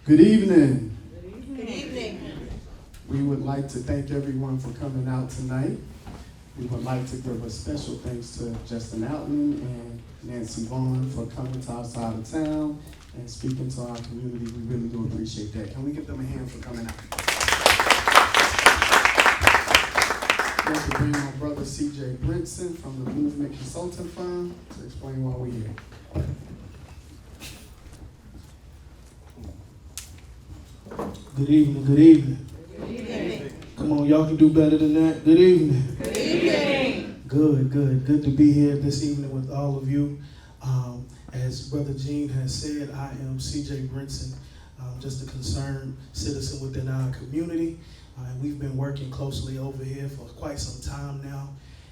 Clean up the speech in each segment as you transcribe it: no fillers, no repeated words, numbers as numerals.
Good evening. Good evening. We would like to thank everyone for coming out tonight. We would like to give a special thanks to Justin Alton and Nancy Vaughn for coming to our side of town and speaking to our community. We really do appreciate that. Can we give them a hand for coming out? I'd like to bring my brother CJ Brinson from the Movement Consulting Firm to explain why we're here. Good evening, good evening. Good evening. Come on, y'all can do better than that. Good evening. Good evening. Good to be here this evening with all of you. As Brother Gene has said, I am CJ Brinson, just a concerned citizen within our community. And we've been working closely over here for quite some time now.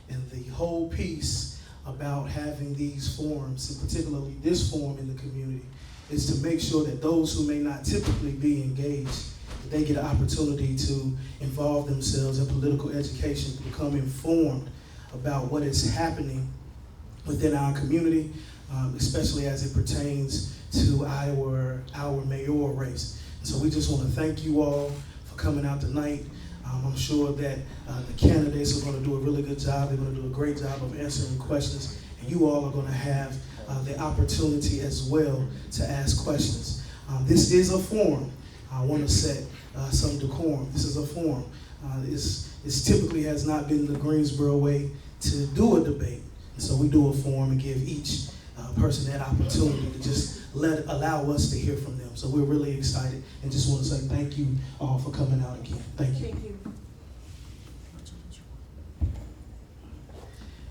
And the whole piece about having these forums, and particularly this forum in the community, is to make sure that those who may not typically be engaged, they get an opportunity to involve themselves in political education, to become informed about what is happening within our community, especially as it pertains to our mayoral race. So we just want to thank you all for coming out tonight. I'm sure that the candidates are going to do a really good job. They're going to do a great job of answering questions. And you all are going to have the opportunity as well to ask questions. This is a forum. I want to set some decorum. This is a forum. This typically has not been the Greensboro way to do a debate. So we do a forum and give each person that opportunity to just allow us to hear from them. So we're really excited and just want to say thank you all for coming out again. Thank you. Thank you.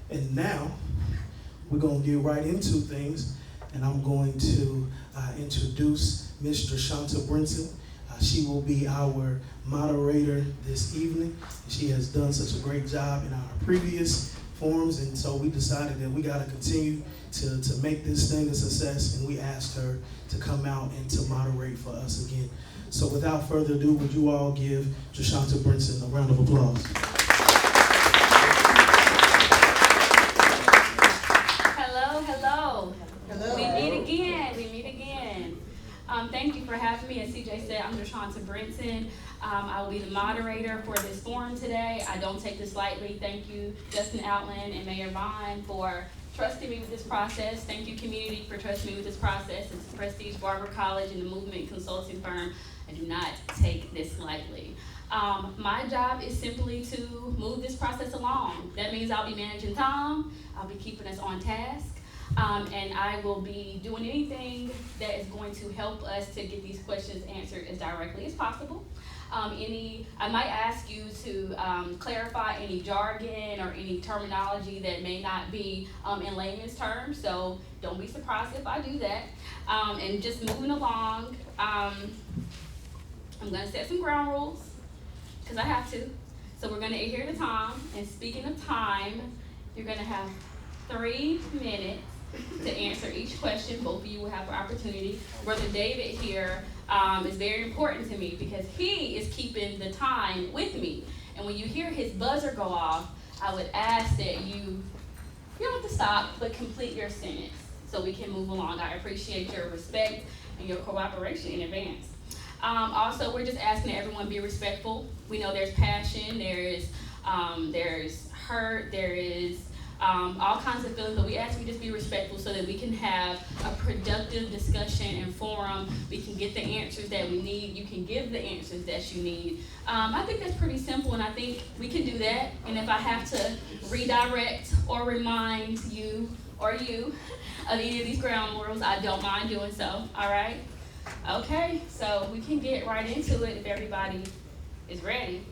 And now we're going to get right into things, and I'm going to introduce Ms. Drashanta Brinson. She will be our moderator this evening. She has done such a great job in our previous forums, and so we decided that we got to continue to make this thing a success, and we asked her to come out and to moderate for us again. So without further ado, would you all give Drashanta Brinson a round of applause? Hello. We meet again. Thank you for having me. As CJ said, I'm Drashanta Brinson. I will be the moderator for this forum today. I don't take this lightly. Thank you, Justin Outland and Mayor Vaughn, for trusting me with this process. Thank you, community, for trusting me with this process. It's Prestige Barber College and the Movement Consulting Firm. I do not take this lightly. My job is simply to move this process along. That means I'll be managing time. I'll be keeping us on task. And I will be doing anything that is going to help us to get these questions answered as directly as possible. I might ask you to clarify any jargon or any terminology that may not be in layman's terms, so don't be surprised if I do that. And just moving along, I'm gonna set some ground rules, because I have to. So we're gonna adhere to time, and speaking of time, you're gonna have 3 minutes to answer each question. Both of you will have an opportunity. Brother David here is very important to me because he is keeping the time with me. And when you hear his buzzer go off, I would ask that you don't have to stop, but complete your sentence so we can move along. I appreciate your respect and your cooperation in advance. Also, we're just asking that everyone be respectful. We know there's passion, there's hurt, there is all kinds of feelings, but we ask you just be respectful so that we can have a productive discussion and forum. We can get the answers that we need. You can give the answers that you need. I think that's pretty simple, and I think we can do that. And if I have to redirect or remind you of any of these ground rules, I don't mind doing so. All right? Okay, so we can get right into it if everybody is ready.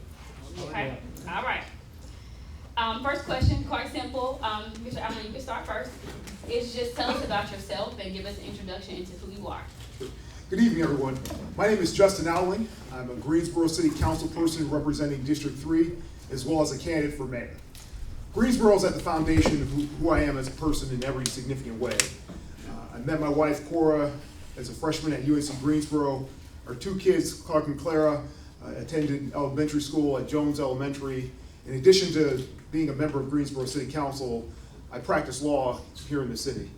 Okay? All right. First question, quite simple. Mr. Allen, you can start first. It's just tell us about yourself and give us an introduction into who you are. Good evening, everyone. My name is Justin Allen. I'm a Greensboro City Council person representing District 3, as well as a candidate for mayor. Greensboro is at the foundation of who I am as a person in every significant way. I met my wife, Cora, as a freshman at UNC Greensboro. Our 2 kids, Clark and Clara, attended elementary school at Jones Elementary. In addition to being a member of Greensboro City Council, I practice law here in the city.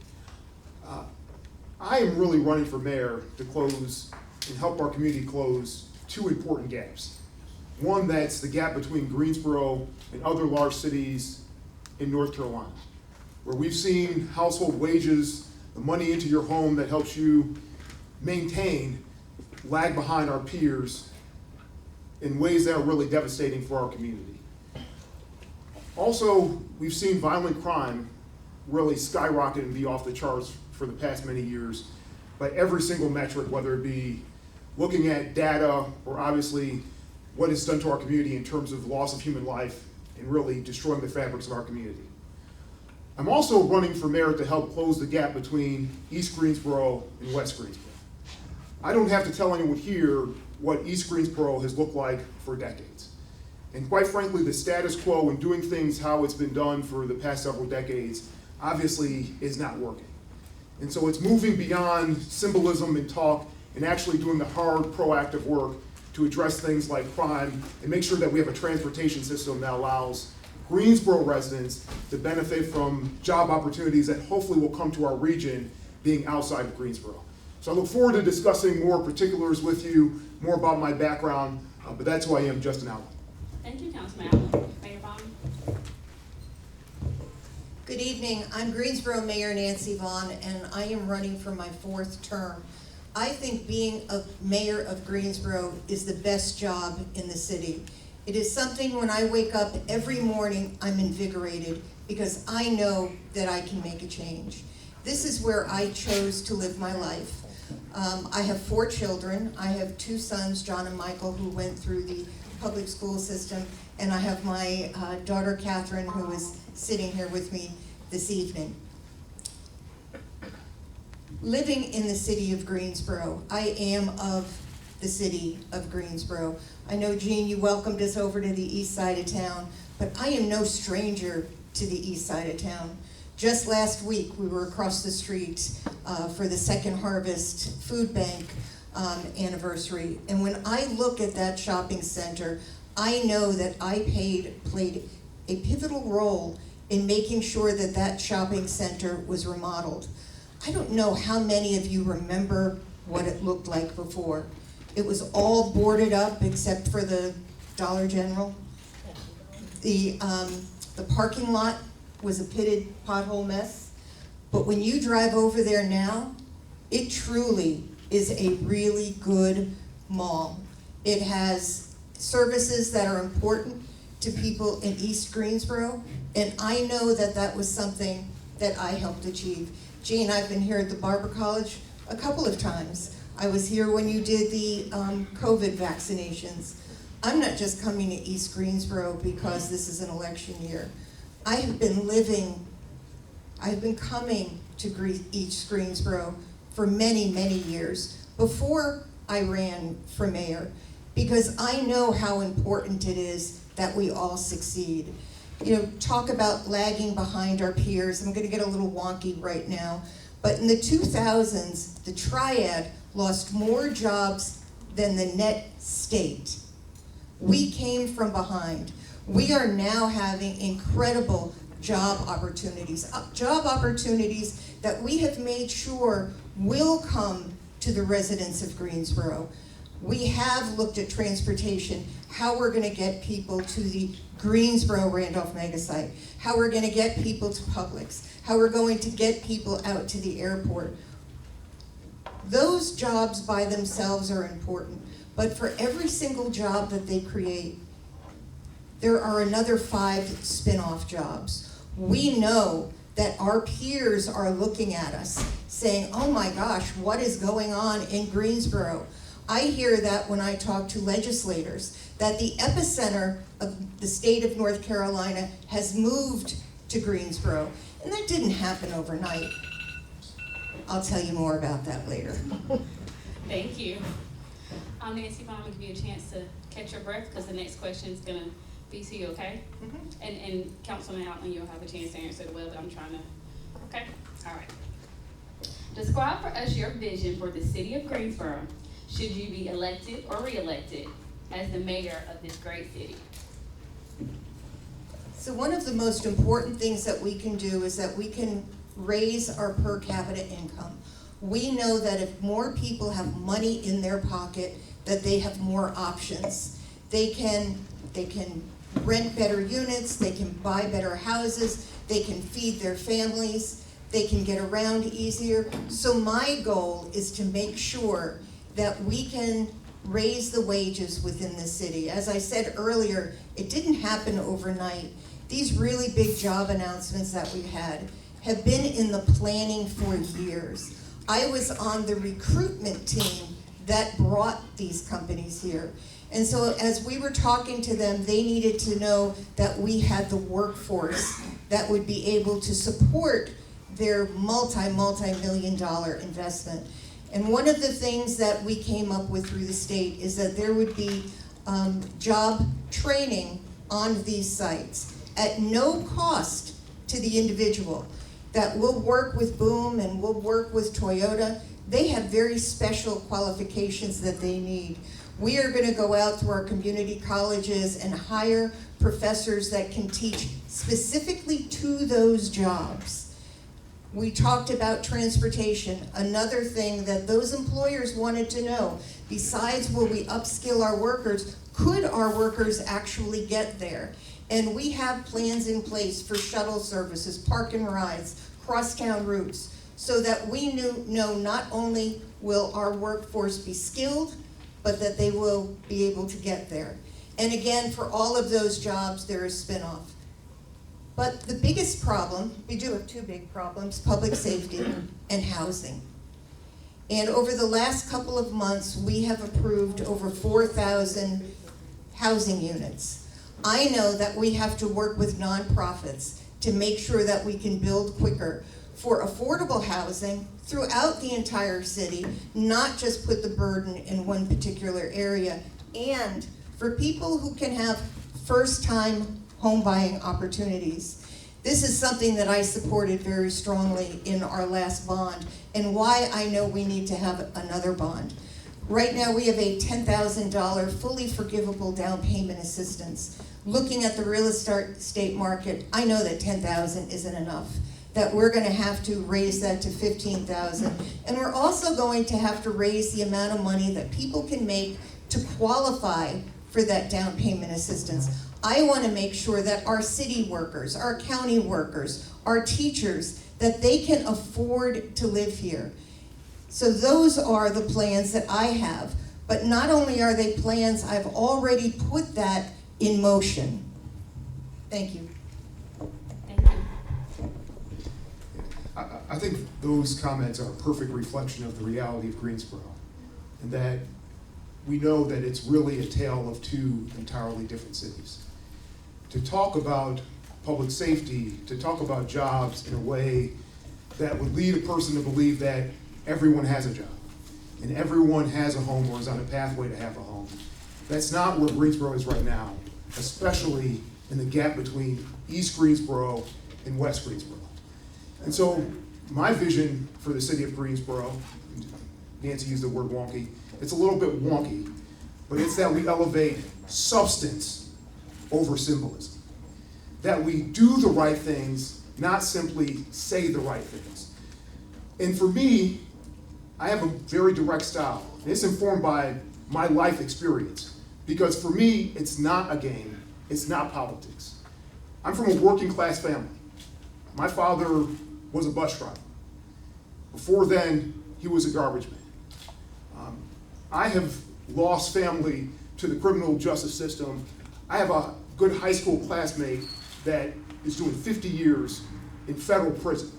I am really running for mayor to close and help our community close two important gaps. One, that's the gap between Greensboro and other large cities in North Carolina, where we've seen household wages, the money into your home that helps you maintain, lag behind our peers in ways that are really devastating for our community. Also, we've seen violent crime really skyrocket and be off the charts for the past many years by every single metric, whether it be looking at data or obviously what it's done to our community in terms of loss of human life and really destroying the fabrics of our community. I'm also running for mayor to help close the gap between East Greensboro and West Greensboro. I don't have to tell anyone here what East Greensboro has looked like for decades. And quite frankly, the status quo and doing things how it's been done for the past several decades obviously is not working. And so it's moving beyond symbolism and talk and actually doing the hard, proactive work to address things like crime and make sure that we have a transportation system that allows Greensboro residents to benefit from job opportunities that hopefully will come to our region being outside of Greensboro. So I look forward to discussing more particulars with you, more about my background, but that's who I am, Justin Allen. Thank you, Councilman Allen. Mayor Vaughn? Good evening. I'm Greensboro Mayor Nancy Vaughn, and I am running for my 4th term. I think being a mayor of Greensboro is the best job in the city. It is something when I wake up every morning, I'm invigorated because I know that I can make a change. This is where I chose to live my life. I have 4 children. I have 2 sons, John and Michael, who went through the public school system, and I have my daughter Catherine, who is sitting here with me this evening. Living in the city of Greensboro, I am of the city of Greensboro. I know, Jean, you welcomed us over to the east side of town, but I am no stranger to the east side of town. Just last week, we were across the street for the Second Harvest Food Bank anniversary. And when I look at that shopping center, I know that I played a pivotal role in making sure that that shopping center was remodeled. I don't know how many of you remember what it looked like before. It was all boarded up except for the Dollar General. The parking lot was a pitted pothole mess. But when you drive over there now, it truly is a really good mall. It has services that are important to people in East Greensboro, and I know that that was something that I helped achieve. Jean, I've been here at the Barber College a couple of times. I was here when you did the COVID vaccinations. I'm not just coming to East Greensboro because this is an election year. I have been coming to East Greensboro for many, many years before I ran for mayor, because I know how important it is that we all succeed. You know, talk about lagging behind our peers. I'm gonna get a little wonky right now, but in the 2000s, the Triad lost more jobs than the net state. We came from behind. We are now having incredible job opportunities that we have made sure will come to the residents of Greensboro. We have looked at transportation, how we're gonna get people to the Greensboro Randolph megasite, how we're gonna get people to Publix, how we're going to get people out to the airport. Those jobs by themselves are important, but for every single job that they create, there are another 5 spin-off jobs. We know that our peers are looking at us saying, oh my gosh, what is going on in Greensboro? I hear that when I talk to legislators, that the epicenter of the state of North Carolina has moved to Greensboro, and that didn't happen overnight. I'll tell you more about that later. Thank you. Nancy Vaughn, I'll give you a chance to catch your breath because the next question is gonna be to you, okay? Mm-hmm. And Councilman Allen, you'll have a chance to answer it well, but I'm trying to, okay? All right. Describe for us your vision for the city of Greensboro, should you be elected or re-elected as the mayor of this great city. So one of the most important things that we can do is that we can raise our per capita income. We know that if more people have money in their pocket, that they have more options. They can rent better units, they can buy better houses, they can feed their families, they can get around easier. So my goal is to make sure that we can raise the wages within the city. As I said earlier, it didn't happen overnight. These really big job announcements that we've had have been in the planning for years. I was on the recruitment team that brought these companies here. And so as we were talking to them, they needed to know that we had the workforce that would be able to support their multi-million dollar investment. And one of the things that we came up with through the state is that there would be job training on these sites at no cost to the individual. That we'll work with Boom and we'll work with Toyota. They have very special qualifications that they need. We are going to go out to our community colleges and hire professors that can teach specifically to those jobs. We talked about transportation, another thing that those employers wanted to know. Besides, will we upskill our workers? Could our workers actually get there? And we have plans in place for shuttle services, park and rides, crosstown routes, so that we know not only will our workforce be skilled, but that they will be able to get there. And again, for all of those jobs, there is spin-off. But the biggest problem, we do have two big problems, public safety and housing. And over the last couple of months, we have approved over 4,000 housing units. I know that we have to work with nonprofits to make sure that we can build quicker for affordable housing throughout the entire city, not just put the burden in one particular area, and for people who can have first-time home buying opportunities. This is something that I supported very strongly in our last bond, and why I know we need to have another bond. Right now we have a $10,000 fully forgivable down payment assistance. Looking at the real estate market, I know that $10,000 isn't enough, that we're going to have to raise that to $15,000. And we're also going to have to raise the amount of money that people can make to qualify for that down payment assistance. I want to make sure that our city workers, our county workers, our teachers, that they can afford to live here. So those are the plans that I have. But not only are they plans, I've already put that in motion. Thank you. Thank you. I think those comments are a perfect reflection of the reality of Greensboro, and that we know that it's really a tale of two entirely different cities. To talk about public safety, to talk about jobs in a way that would lead a person to believe that everyone has a job and everyone has a home or is on a pathway to have a home. That's not where Greensboro is right now, especially in the gap between East Greensboro and West Greensboro. And so my vision for the city of Greensboro, Nancy used the word wonky, it's a little bit wonky, but it's that we elevate substance over symbolism. That we do the right things, not simply say the right things. And for me, I have a very direct style. And it's informed by my life experience. Because for me, it's not a game, it's not politics. I'm from a working class family. My father was a bus driver. Before then, he was a garbage man. I have lost family to the criminal justice system. I have a good high school classmate that is doing 50 years in federal prison.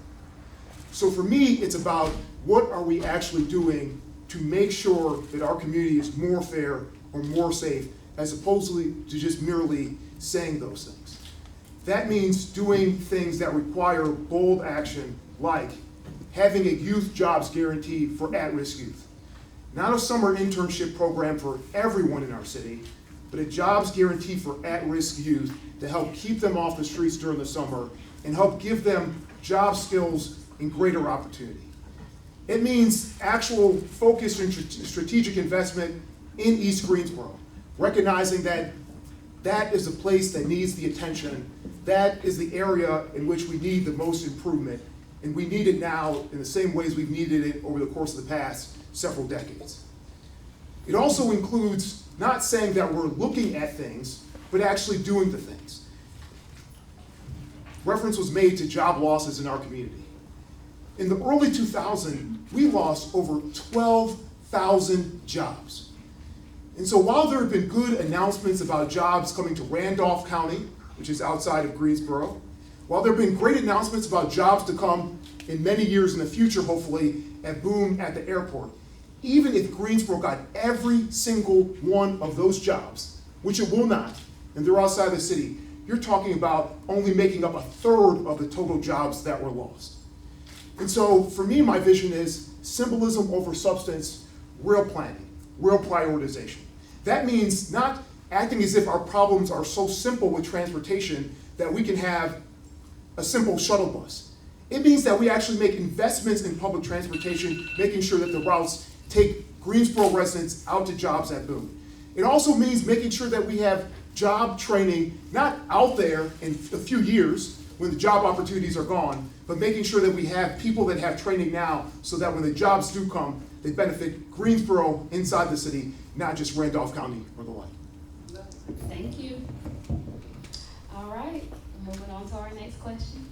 So for me, it's about what are we actually doing to make sure that our community is more fair or more safe, as opposed to just merely saying those things. That means doing things that require bold action, like having a youth jobs guarantee for at-risk youth. Not a summer internship program for everyone in our city, but a jobs guarantee for at-risk youth to help keep them off the streets during the summer and help give them job skills and greater opportunity. It means actual focused and strategic investment in East Greensboro, recognizing that that is the place that needs the attention, that is the area in which we need the most improvement, and we need it now in the same ways we've needed it over the course of the past several decades. It also includes not saying that we're looking at things, but actually doing the things. Reference was made to job losses in our community. In the early 2000s, we lost over 12,000 jobs. And so while there have been good announcements about jobs coming to Randolph County, which is outside of Greensboro, while there have been great announcements about jobs to come in many years in the future, hopefully, at Boom at the airport, even if Greensboro got every single one of those jobs, which it will not, and they're outside the city, you're talking about only making up a third of the total jobs that were lost. And so for me, my vision is symbolism over substance, real planning, real prioritization. That means not acting as if our problems are so simple with transportation that we can have a simple shuttle bus. It means that we actually make investments in public transportation, making sure that the routes take Greensboro residents out to jobs at Boone. It also means making sure that we have job training, not out there in a few years when the job opportunities are gone, but making sure that we have people that have training now so that when the jobs do come, they benefit Greensboro inside the city, not just Randolph County or the like. Thank you. All right, moving on to our next question.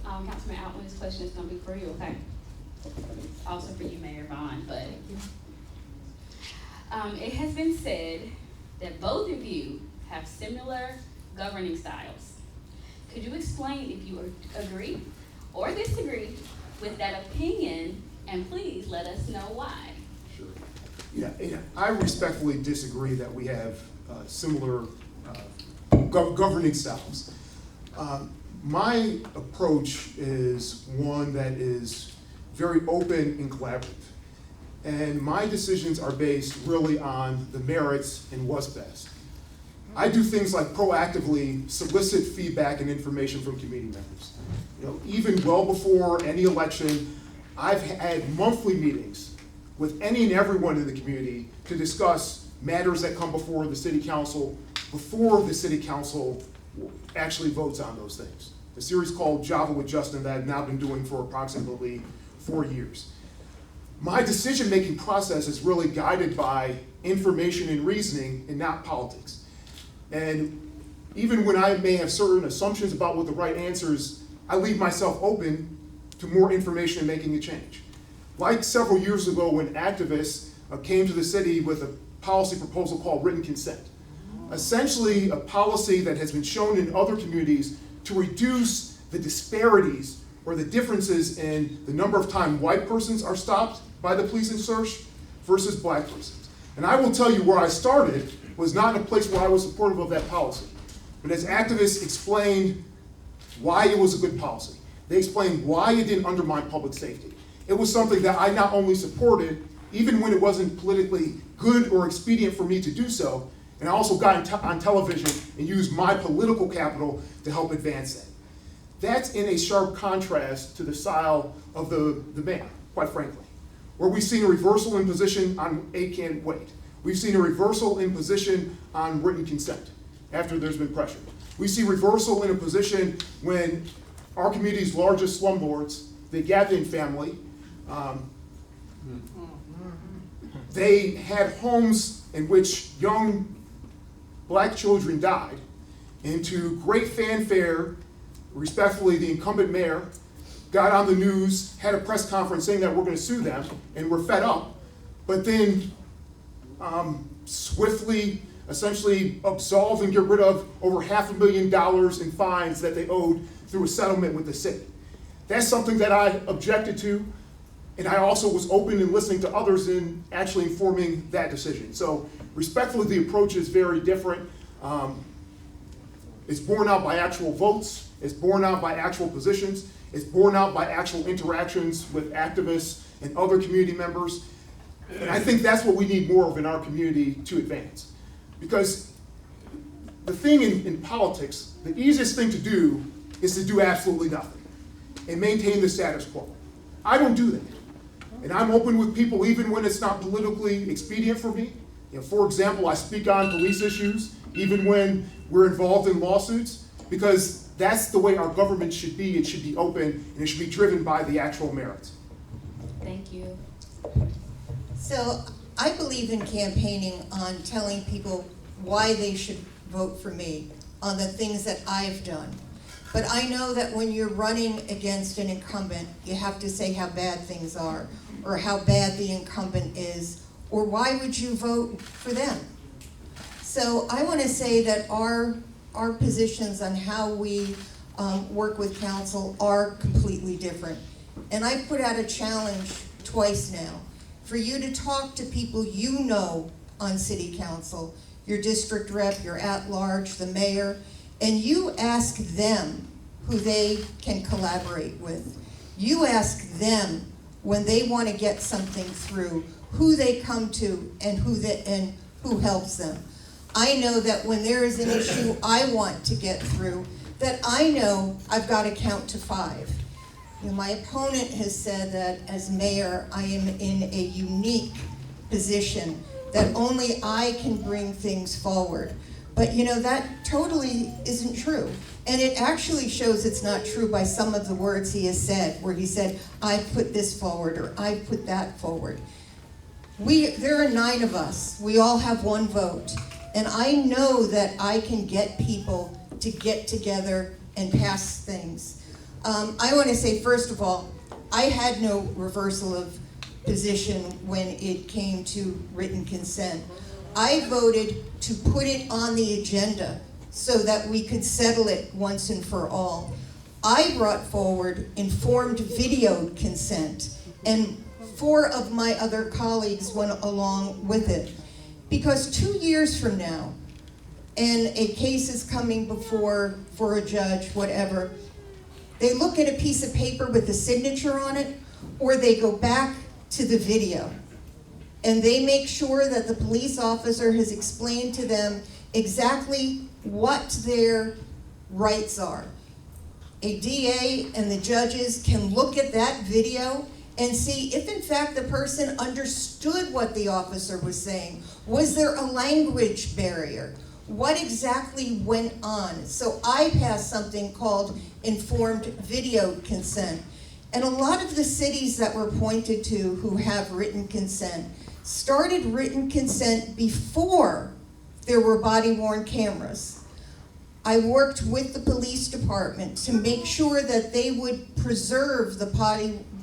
Councilman Outland, this question is going to be for you, okay? Also for you, Mayor Vaughn, but it has been said that both of you have similar governing styles. Could you explain if you agree or disagree with that opinion, and please let us know why? Sure. Yeah, I respectfully disagree that we have similar governing styles. My approach is one that is very open and collaborative. And my decisions are based really on the merits and what's best. I do things like proactively solicit feedback and information from community members. Even well before any election, I've had monthly meetings with any and everyone in the community to discuss matters that come before the city council before the city council actually votes on those things. A series called Java with Justin that I've now been doing for approximately 4 years. My decision-making process is really guided by information and reasoning and not politics. And even when I may have certain assumptions about what the right answer is, I leave myself open to more information and making a change. Like several years ago when activists came to the city with a policy proposal called written consent. Essentially a policy that has been shown in other communities to reduce the disparities or the differences in the number of times white persons are stopped by the police and searched versus black persons. And I will tell you where I started was not in a place where I was supportive of that policy. But as activists explained why it was a good policy, they explained why it didn't undermine public safety. It was something that I not only supported, even when it wasn't politically good or expedient for me to do so, and I also got on television and used my political capital to help advance that. That's in a sharp contrast to the style of the mayor, quite frankly, where we've seen a reversal in position on can't wait. We've seen a reversal in position on written consent after there's been pressure. We see reversal in a position when our community's largest slumlords, the Gavin family, they had homes in which young black children died, and to great fanfare, respectfully, the incumbent mayor got on the news, had a press conference saying that we're going to sue them, and we're fed up, but then swiftly, essentially absolve and get rid of over $500,000 in fines that they owed through a settlement with the city. That's something that I objected to, and I also was open and listening to others in actually informing that decision. So respectfully, the approach is very different. It's borne out by actual votes. It's borne out by actual positions. It's borne out by actual interactions with activists and other community members. And I think that's what we need more of in our community to advance. Because the thing in politics, the easiest thing to do is to do absolutely nothing and maintain the status quo. I don't do that. And I'm open with people even when it's not politically expedient for me. For example, I speak on police issues even when we're involved in lawsuits, because That's the way our government should be. It should be open, and it should be driven by the actual merits. Thank you. So I believe in campaigning on telling people why they should vote for me on the things that I've done. But I know that when you're running against an incumbent, you have to say how bad things are, or how bad the incumbent is, or why would you vote for them? So I want to say that our positions on how we work with council are completely different. And I put out a challenge twice now for you to talk to people you know on city council, your district rep, your at-large, the mayor, and you ask them who they can collaborate with. You ask them when they want to get something through, who they come to and who helps them. I know that when there is an issue I want to get through, that I know I've got to count to 5. You know, my opponent has said that as mayor, I am in a unique position, that only I can bring things forward. But you know, that totally isn't true. And it actually shows it's not true by some of the words he has said, where he said, I put this forward, or I put that forward. There are 9 of us. We all have 1 vote. And I know that I can get people to get together and pass things. I want to say, first of all, I had no reversal of position when it came to written consent. I voted to put it on the agenda so that we could settle it once and for all. I brought forward informed videoed consent, and 4 of my other colleagues went along with it. Because 2 years from now, and a case is coming before for a judge, whatever, they look at a piece of paper with a signature on it, or they go back to the video. And they make sure that the police officer has explained to them exactly what their rights are. A DA and the judges can look at that video and see if in fact the person understood what the officer was saying. Was there a language barrier? What exactly went on? So I passed something called informed video consent. And a lot of the cities that were pointed to who have written consent started written consent before there were body-worn cameras. I worked with the police department to make sure that they would preserve the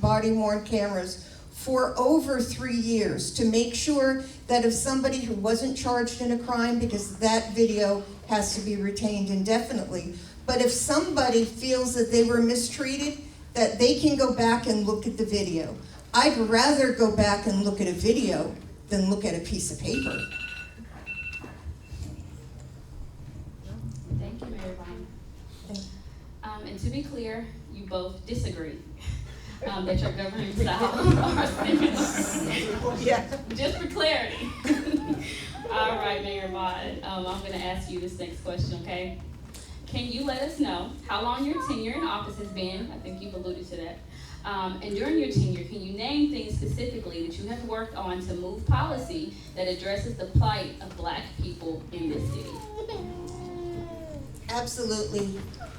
body-worn cameras for over 3 years, to make sure that if somebody who wasn't charged in a crime, because that video has to be retained indefinitely, but if somebody feels that they were mistreated, that they can go back and look at the video. I'd rather go back and look at a video than look at a piece of paper. Thank you, Mayor Vaughn. And to be clear, you both disagree that your governing style are similar. Yeah. Just for clarity. All right, Mayor Vaughn, I'm going to ask you this next question, okay? Can you let us know how long your tenure in office has been? I think you've alluded to that. And during your tenure, can you name things specifically that you have worked on to move policy that addresses the plight of Black people in this city? Absolutely.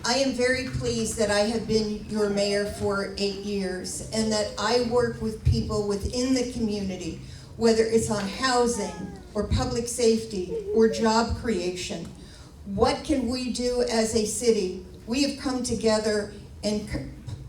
I am very pleased that I have been your mayor for 8 years, and that I work with people within the community, whether it's on housing or public safety or job creation. What can we do as a city? We have come together and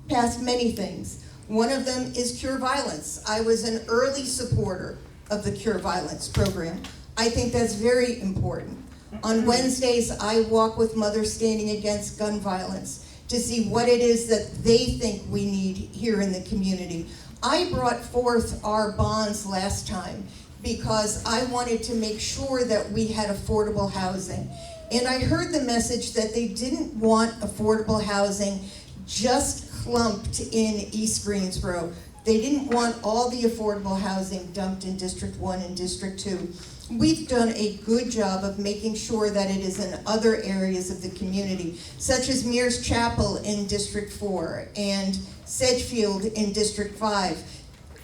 passed many things. One of them is Cure Violence. I was an early supporter of the Cure Violence program. I think that's very important. On Wednesdays, I walk with Mothers Standing Against Gun Violence to see what it is that they think we need here in the community. I brought forth our bonds last time because I wanted to make sure that we had affordable housing. And I heard the message that they didn't want affordable housing just clumped in East Greensboro. They didn't want all the affordable housing dumped in District 1 and District 2. We've done a good job of making sure that it is in other areas of the community, such as Mears Chapel in District 4 and Sedgefield in District 5.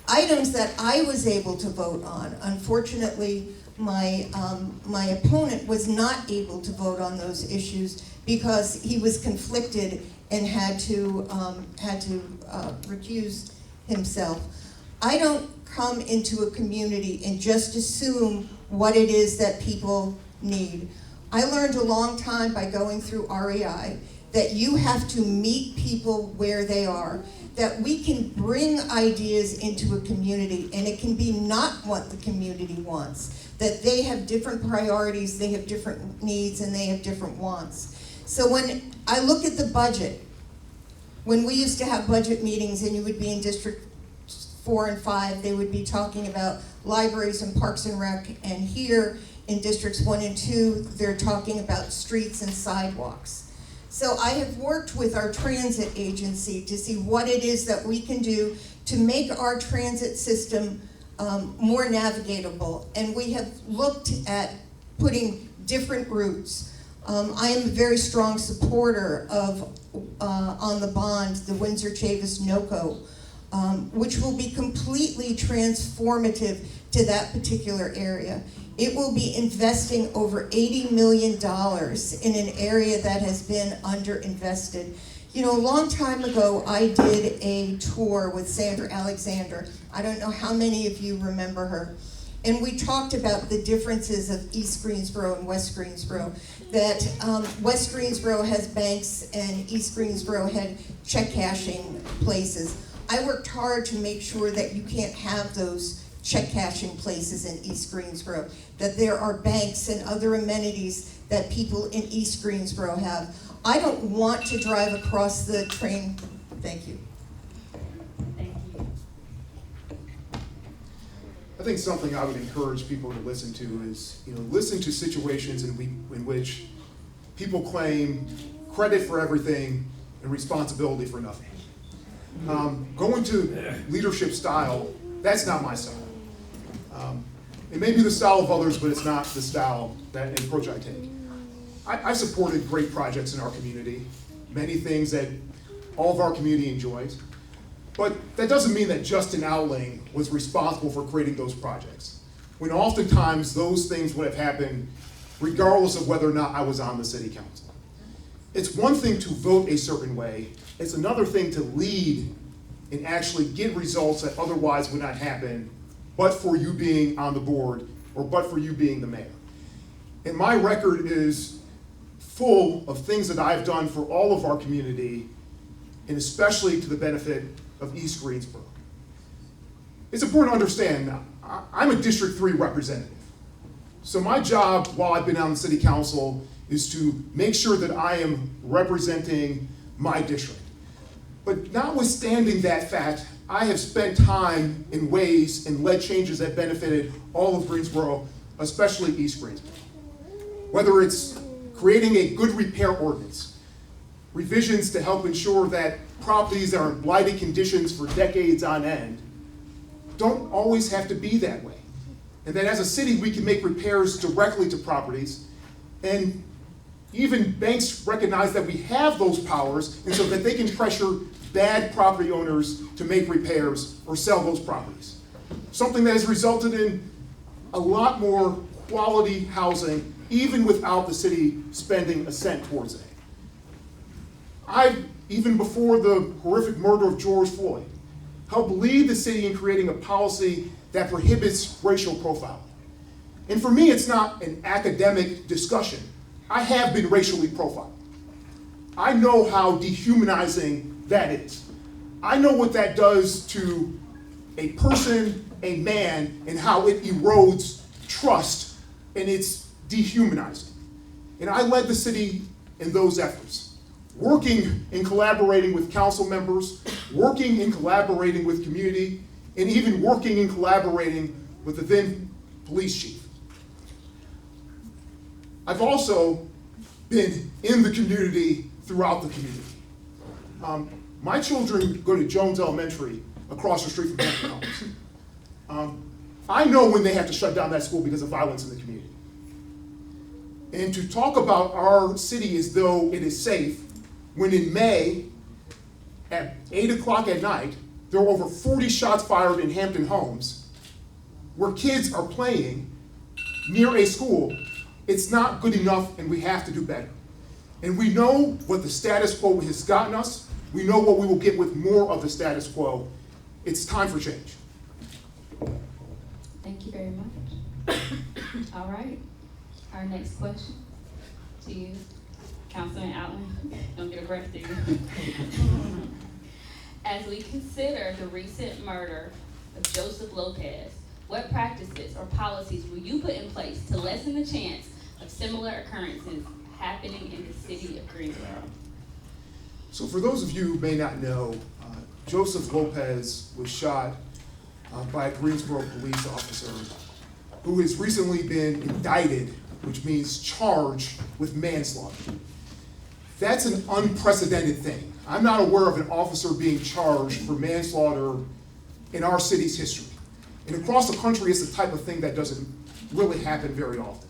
Items that I was able to vote on. Unfortunately, my opponent was not able to vote on those issues because he was conflicted and had to recuse himself. I don't come into a community and just assume what it is that people need. I learned a long time by going through REI that you have to meet people where they are, that we can bring ideas into a community and it can be not what the community wants, that they have different priorities, they have different needs, and they have different wants. So when I look at the budget, when we used to have budget meetings and you would be in District 4 and 5, they would be talking about libraries and parks and rec, and here in Districts 1 and 2, they're talking about streets and sidewalks. So I have worked with our transit agency to see what it is that we can do to make our transit system more navigatable, and we have looked at putting different routes. I am a very strong supporter of, on the bond, the Windsor-Chavis-NOCO, which will be completely transformative to that particular area. It will be investing over $80 million in an area that has been underinvested. You know, a long time ago, I did a tour with Sandra Alexander. I don't know how many of you remember her. And we talked about the differences of East Greensboro and West Greensboro. That West Greensboro has banks and East Greensboro had check cashing places. I worked hard to make sure that you can't have those check cashing places in East Greensboro, that there are banks and other amenities that people in East Greensboro have. I don't want to drive across the train. Thank you. Thank you. I think something I would encourage people to listen to is, listen to situations in which people claim credit for everything and responsibility for nothing. Going to leadership style, that's not my style. It may be the style of others, but it's not the style, that approach I take. I supported great projects in our community, many things that all of our community enjoys, but that doesn't mean that Justin Outling was responsible for creating those projects, when oftentimes those things would have happened regardless of whether or not I was on the city council. It's one thing to vote a certain way, it's another thing to lead and actually get results that otherwise would not happen but for you being on the board or but for you being the mayor. And my record is full of things that I've done for all of our community, and especially to the benefit of East Greensboro. It's important to understand, I'm a District 3 representative. So my job while I've been on the city council is to make sure that I am representing my district. But notwithstanding that fact, I have spent time in ways and led changes that benefited all of Greensboro, especially East Greensboro. Whether it's creating a good repair ordinance, revisions to help ensure that properties that are in blighted conditions for decades on end don't always have to be that way. And that as a city, we can make repairs directly to properties, and even banks recognize that we have those powers, and so that they can pressure bad property owners to make repairs or sell those properties. Something that has resulted in a lot more quality housing, even without the city spending a cent towards it. Even before the horrific murder of George Floyd, helped lead the city in creating a policy that prohibits racial profiling. And for me, it's not an academic discussion. I have been racially profiled. I know how dehumanizing that is. I know what that does to a person, a man, and how it erodes trust, and it's dehumanizing. And I led the city in those efforts, working and collaborating with council members, working and collaborating with community, and even working and collaborating with the then police chief. I've also been in the community throughout the community. My children go to Jones Elementary across the street from Hampton Homes. I know when they have to shut down that school because of violence in the community. And to talk about our city as though it is safe, when in May, at 8 o'clock at night, there were over 40 shots fired in Hampton Homes, where kids are playing near a school, it's not good enough, and we have to do better. And we know what the status quo has gotten us. We know what we will get with more of the status quo. It's time for change. Thank you very much. All right, our next question to you, Councilman Allen. Don't get a breath, do you? As we consider the recent murder of Joseph Lopez, what practices or policies will you put in place to lessen the chance of similar occurrences happening in the city of Greensboro? So for those of you who may not know, Joseph Lopez was shot by a Greensboro police officer who has recently been indicted, which means charged with manslaughter. That's an unprecedented thing. I'm not aware of an officer being charged for manslaughter in our city's history. And across the country, it's the type of thing that doesn't really happen very often.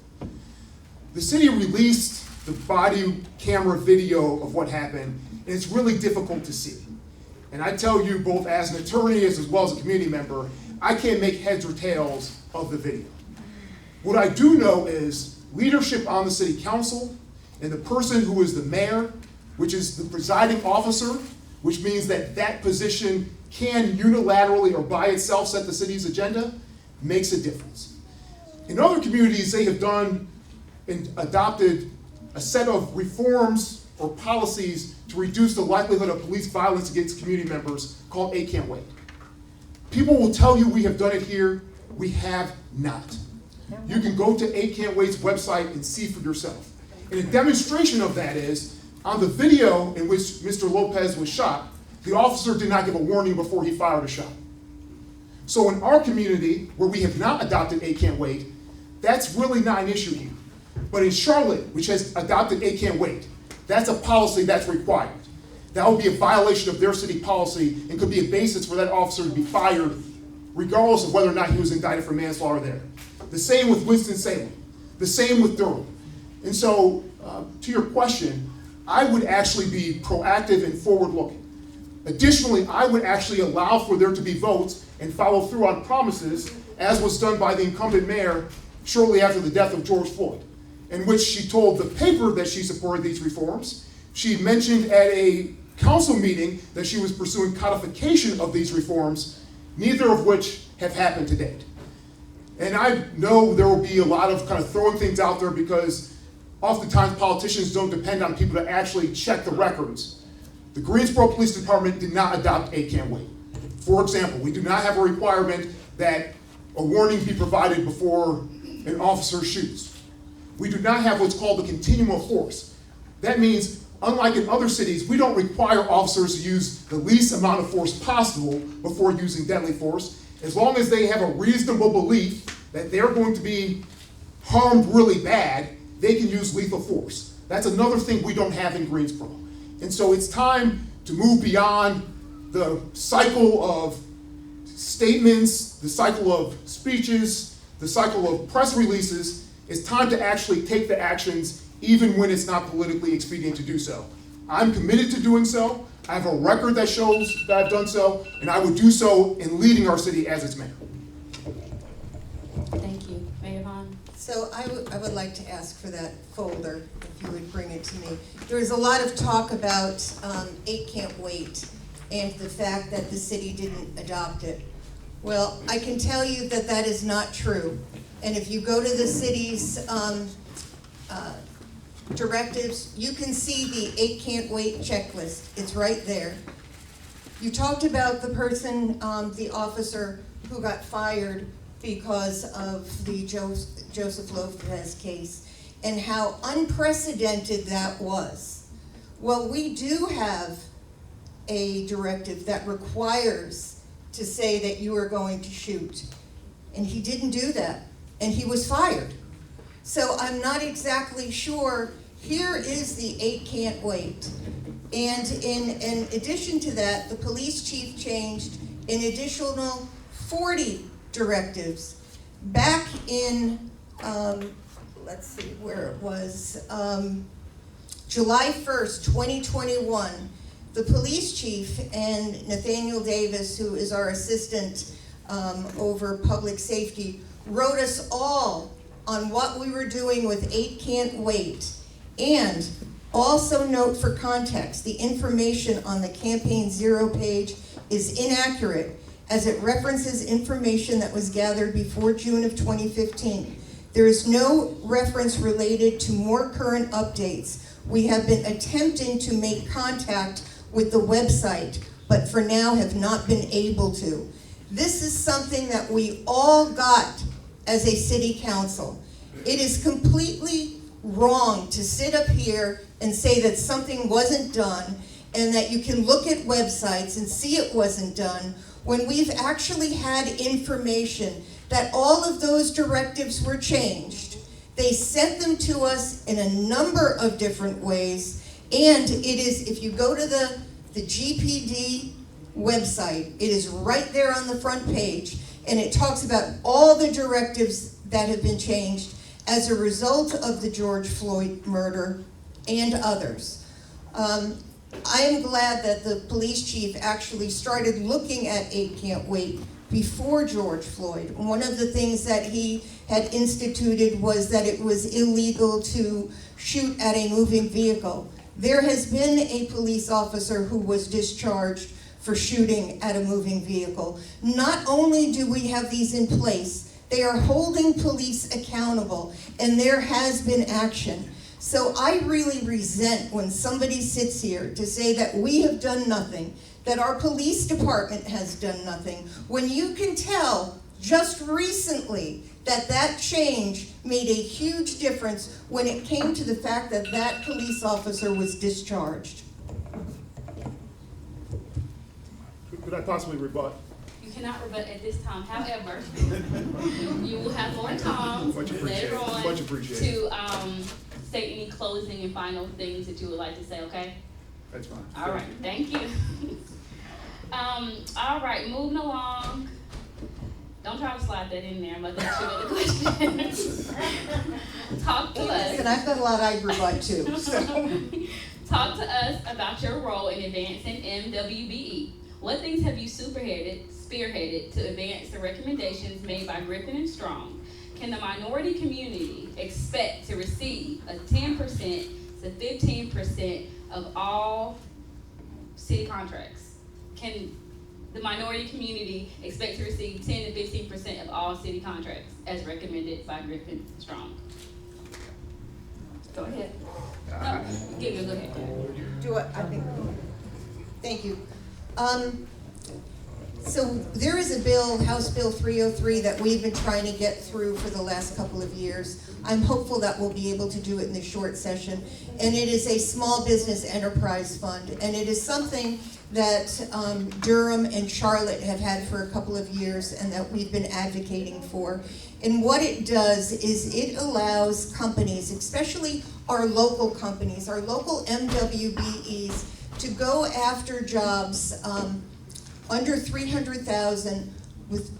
The city released the body camera video of what happened, and it's really difficult to see. And I tell you, both as an attorney as well as a community member, I can't make heads or tails of the video. What I do know is leadership on the city council and the person who is the mayor, which is the presiding officer, which means that that position can unilaterally or by itself set the city's agenda, makes a difference. In other communities, they have done and adopted a set of reforms or policies to reduce the likelihood of police violence against community members called 8 Can't Wait. People will tell you we have done it here. We have not. You can go to 8 Can't Wait's website and see for yourself. And a demonstration of that is, on the video in which Mr. Lopez was shot, the officer did not give a warning before he fired a shot. So in our community, where we have not adopted 8 Can't Wait, that's really not an issue here. But in Charlotte, which has adopted 8 Can't Wait, that's a policy that's required. That would be a violation of their city policy and could be a basis for that officer to be fired, regardless of whether or not he was indicted for manslaughter there. The same with Winston-Salem. The same with Durham. And so, to your question, I would actually be proactive and forward-looking. Additionally, I would actually allow for there to be votes and follow through on promises, as was done by the incumbent mayor shortly after the death of George Floyd, in which she told the paper that she supported these reforms. She mentioned at a council meeting that she was pursuing codification of these reforms, neither of which have happened to date. And I know there will be a lot of kind of throwing things out there because oftentimes politicians don't depend on people to actually check the records. The Greensboro Police Department did not adopt 8 Can't Wait. For example, we do not have a requirement that a warning be provided before an officer shoots. We do not have what's called the continuum of force. That means, unlike in other cities, we don't require officers to use the least amount of force possible before using deadly force, as long as they have a reasonable belief that they're going to be harmed really bad, they can use lethal force. That's another thing we don't have in Greensboro. And so it's time to move beyond the cycle of statements, the cycle of speeches, the cycle of press releases. It's time to actually take the actions even when it's not politically expedient to do so. I'm committed to doing so. I have a record that shows that I've done so, and I would do so in leading our city as its mayor. Thank you. Mayor Vaughn. So I would like to ask for that folder, if you would bring it to me. There was a lot of talk about 8 Can't Wait and the fact that the city didn't adopt it. Well, I can tell you that that is not true. And if you go to the city's directives, you can see the 8 Can't Wait checklist. It's right there. You talked about the person, the officer who got fired because of the Joseph Lopez case and how unprecedented that was. Well, we do have a directive that requires to say that you are going to shoot. And he didn't do that, and he was fired. So I'm not exactly sure. Here is the 8 Can't Wait. And in addition to that, the police chief changed an additional 40 directives. Back in, let's see where it was, July 1st, 2021, the police chief and Nathaniel Davis, who is our assistant over public safety, wrote us all on what we were doing with 8 Can't Wait. And Also note for context, the information on the Campaign Zero page is inaccurate as it references information that was gathered before June of 2015. There is no reference related to more current updates. We have been attempting to make contact with the website, but for now have not been able to. This is something that we all got as a city council. It is completely wrong to sit up here and say that something wasn't done and that you can look at websites and see it wasn't done when we've actually had information that all of those directives were changed. They sent them to us in a number of different ways, and it is, if you go to the GPD website, it is right there on the front page, and it talks about all the directives that have been changed as a result of the George Floyd murder and others. I am glad that the police chief actually started looking at 8 Can't Wait before George Floyd. One of the things that he had instituted was that it was illegal to shoot at a moving vehicle. There has been a police officer who was discharged for shooting at a moving vehicle. Not only do we have these in place, they are holding police accountable, and there has been action. So I really resent when somebody sits here to say that we have done nothing, that our police department has done nothing, when you can tell just recently that that change made a huge difference when it came to the fact that that police officer was discharged. Could I possibly rebut? You cannot rebut at this time. However, you will have more time later on Much appreciated. to say any closing and final things that you would like to say, okay? That's fine. All right, thank you. All right, moving along. Don't try to slide that in there. I'm about to ask you another question. Talk to us. And I've got a lot I'd rebut too. So. Talk to us about your role in advancing MWBE. What things have you spearheaded to advance the recommendations made by Griffin and Strong? Can the minority community expect to receive a 10% to 15% of all city contracts? Can the minority community expect to receive 10 to 15% of all city contracts as recommended by Griffin and Strong? Go ahead. No, give me a go ahead. Do it, I think. Thank you. So there is a bill, House Bill 303, that we've been trying to get through for the last couple of years. I'm hopeful that we'll be able to do it in the short session. And it is a small business enterprise fund. And it is something that Durham and Charlotte have had for a couple of years and that we've been advocating for. And what it does is it allows companies, especially our local companies, our local MWBEs, to go after jobs under 300,000 with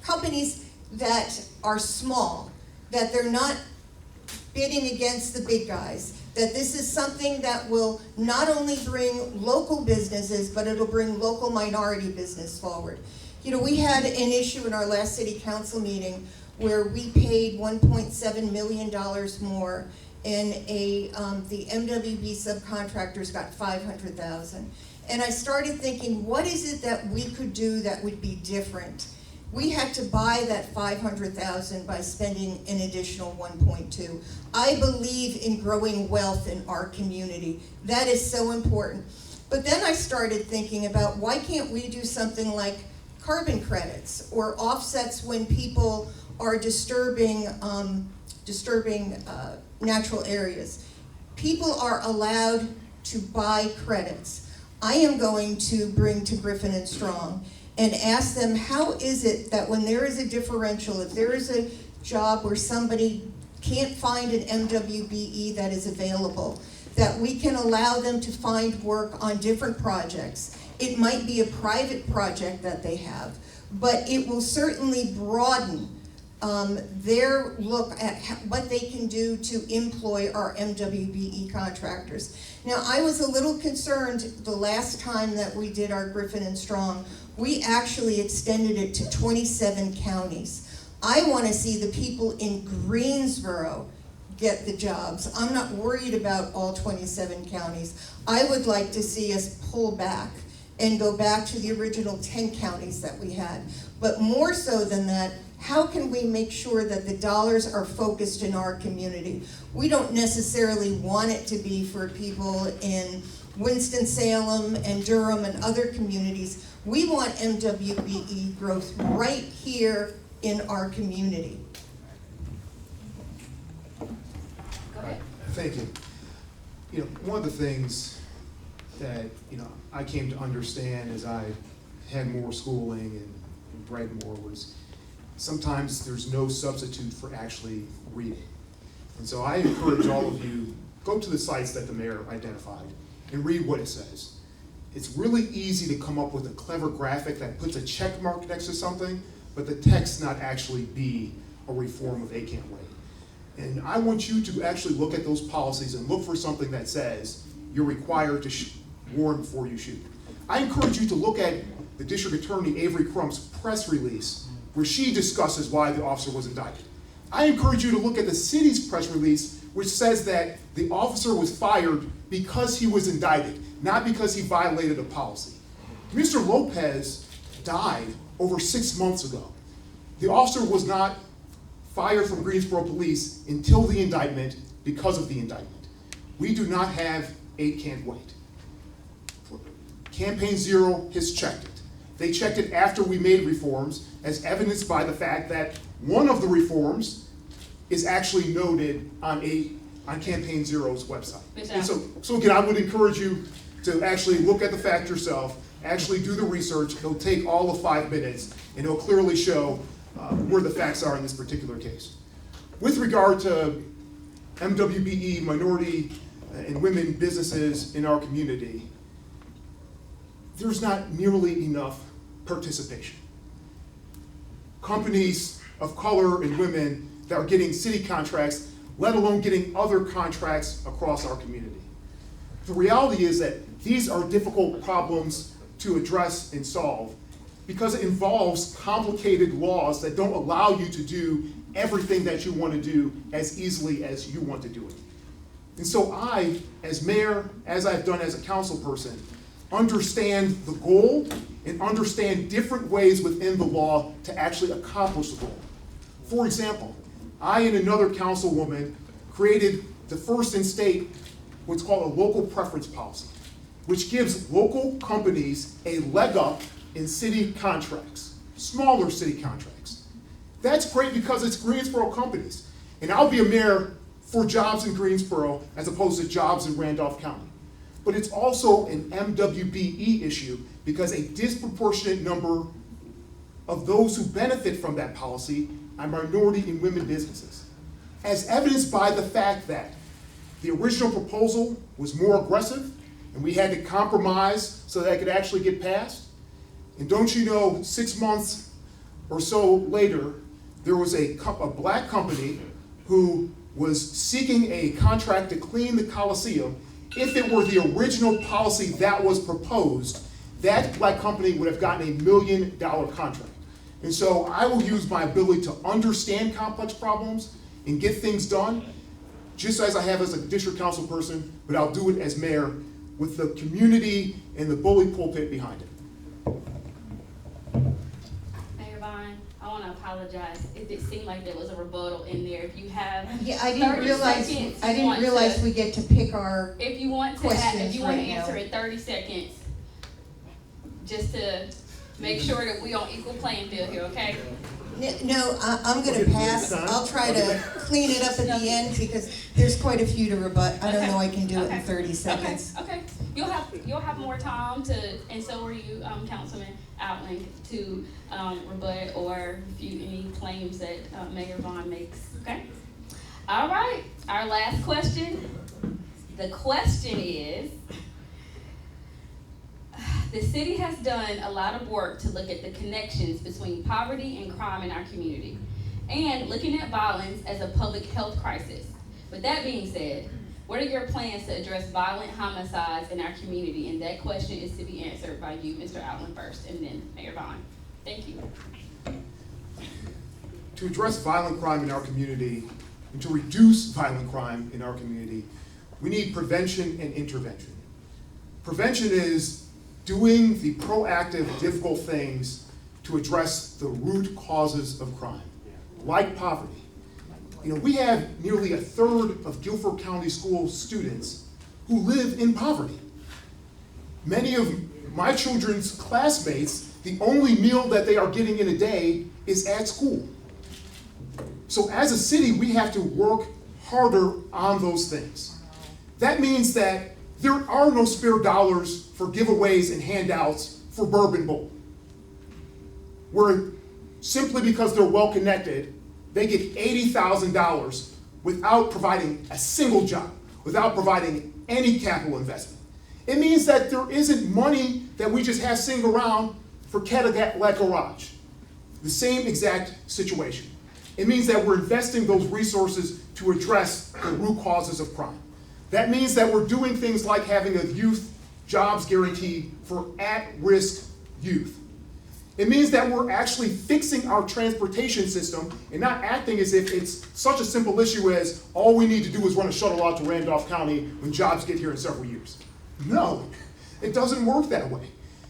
companies that are small, that they're not bidding against the big guys, that this is something that will not only bring local businesses, but it'll bring local minority business forward. You know, we had an issue in our last city council meeting where we paid $1.7 million more, and the MWB subcontractors got $500,000. And I started thinking, what is it that we could do that would be different? We had to buy that $500,000 by spending an additional 1.2. I believe in growing wealth in our community. That is so important. But then I started thinking about, why can't we do something like carbon credits or offsets when people are disturbing natural areas? People are allowed to buy credits. I am going to bring to Griffin and Strong and ask them, how is it that when there is a differential, if there is a job where somebody can't find an MWBE that is available, that we can allow them to find work on different projects. It might be a private project that they have, but it will certainly broaden their look at what they can do to employ our MWBE contractors. Now, I was a little concerned the last time that we did our Griffin and Strong. We actually extended it to 27 counties. I want to see the people in Greensboro get the jobs. I'm not worried about all 27 counties. I would like to see us pull back and go back to the original 10 counties that we had. But more so than that, how can we make sure that the dollars are focused in our community? We don't necessarily want it to be for people in Winston-Salem and Durham and other communities. We want MWBE growth right here in our community. Go ahead. Thank you. You know, one of the things that, I came to understand as I had more schooling and read more was sometimes there's no substitute for actually reading. And so I encourage all of you, go to the sites that the mayor identified and read what it says. It's really easy to come up with a clever graphic that puts a check mark next to something, but the text not actually be a reform of can't wait. And I want you to actually look at those policies and look for something that says you're required to warn before you shoot. I encourage you to look at the District Attorney Avery Crump's press release where she discusses why the officer was indicted. I encourage you to look at the city's press release which says that the officer was fired because he was indicted, not because he violated a policy. Mr. Lopez died over 6 months ago. The officer was not fired from Greensboro Police until the indictment because of the indictment. We do not have can't wait. Campaign Zero has checked it. They checked it after we made reforms, as evidenced by the fact that one of the reforms is actually noted on Campaign Zero's website. And so again, I would encourage you to actually look at the fact yourself, actually do the research. It'll take all of 5 minutes, and it'll clearly show where the facts are in this particular case. With regard to MWBE, minority and women businesses in our community, there's not nearly enough participation. Companies of color and women that are getting city contracts, let alone getting other contracts across our community. The reality is that these are difficult problems to address and solve because it involves complicated laws that don't allow you to do everything that you want to do as easily as you want to do it. And so I, as mayor, as I've done as a council person, understand the goal and understand different ways within the law to actually accomplish the goal. For example, I and another councilwoman created the first in state what's called a local preference policy, which gives local companies a leg up in city contracts, smaller city contracts. That's great because it's Greensboro companies. And I'll be a mayor for jobs in Greensboro as opposed to jobs in Randolph County. But it's also an MWBE issue because a disproportionate number of those who benefit from that policy are minority and women businesses. As evidenced by the fact that the original proposal was more aggressive and we had to compromise so that it could actually get passed. And don't you know, 6 months or so later, there was a black company who was seeking a contract to clean the Coliseum. If it were the original policy that was proposed, that black company would have gotten $1 million contract. And so I will use my ability to understand complex problems and get things done, just as I have as a district council person, but I'll do it as mayor with the community and the bully pulpit behind it. Mayor Vaughn, I want to apologize. It did seem like there was a rebuttal in there. If you have Yeah, I didn't 30 realize. seconds, I you didn't want realize to- we get to pick our. If you want to, questions if you want to right now. answer in 30 seconds, just to make sure that we on equal playing field here, okay? No, I'm gonna pass. I'll try to clean it up at the end because there's quite a few to rebut. I don't know I can do it in 30 seconds. Okay. You'll have more time to, and so are you, Councilman Outland, to rebut or refute any claims that Mayor Vaughn makes. Okay. All right. Our last question. The question is, the city has done a lot of work to look at the connections between poverty and crime in our community, and looking at violence as a public health crisis. With that being said, what are your plans to address violent homicides in our community? And that question is to be answered by you, Mr. Outland, first, and then Mayor Vaughn. Thank you. to address violent crime in our community and to reduce violent crime in our community, we need prevention and intervention. Prevention is doing the proactive, difficult things to address the root causes of crime, like poverty. You know, we have nearly a third of Guilford County School students who live in poverty. Many of my children's classmates, the only meal that they are getting in a day is at school. So as a city, we have to work harder on those things. That means that there are no spare dollars for giveaways and handouts for Bourbon Bowl, where simply because they're well connected, they get $80,000 without providing a single job, without providing any capital investment. It means that there isn't money that we just have sitting around for Cadillac Garage. The same exact situation. It means that we're investing those resources to address the root causes of crime. That means that we're doing things like having a youth jobs guarantee for at-risk youth. It means that we're actually fixing our transportation system and not acting as if it's such a simple issue as all we need to do is run a shuttle out to Randolph County when jobs get here in several years. No, it doesn't work that way.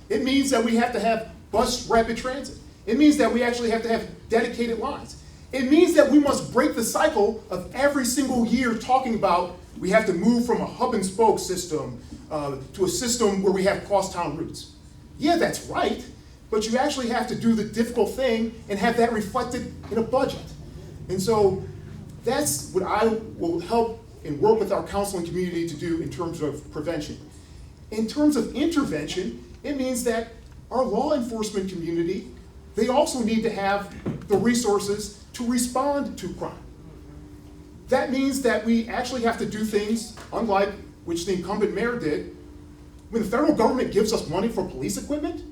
It means that we have to have bus rapid transit. It means that we actually have to have dedicated lines. It means that we must break the cycle of every single year talking about we have to move from a hub and spoke system to a system where we have crosstown routes. Yeah, that's right, but you actually have to do the difficult thing and have that reflected in a budget. And so that's what I will help and work with our council and community to do in terms of prevention. In terms of intervention, it means that our law enforcement community, they also need to have the resources to respond to crime. That means that we actually have to do things unlike which the incumbent mayor did. When the federal government gives us money for police equipment,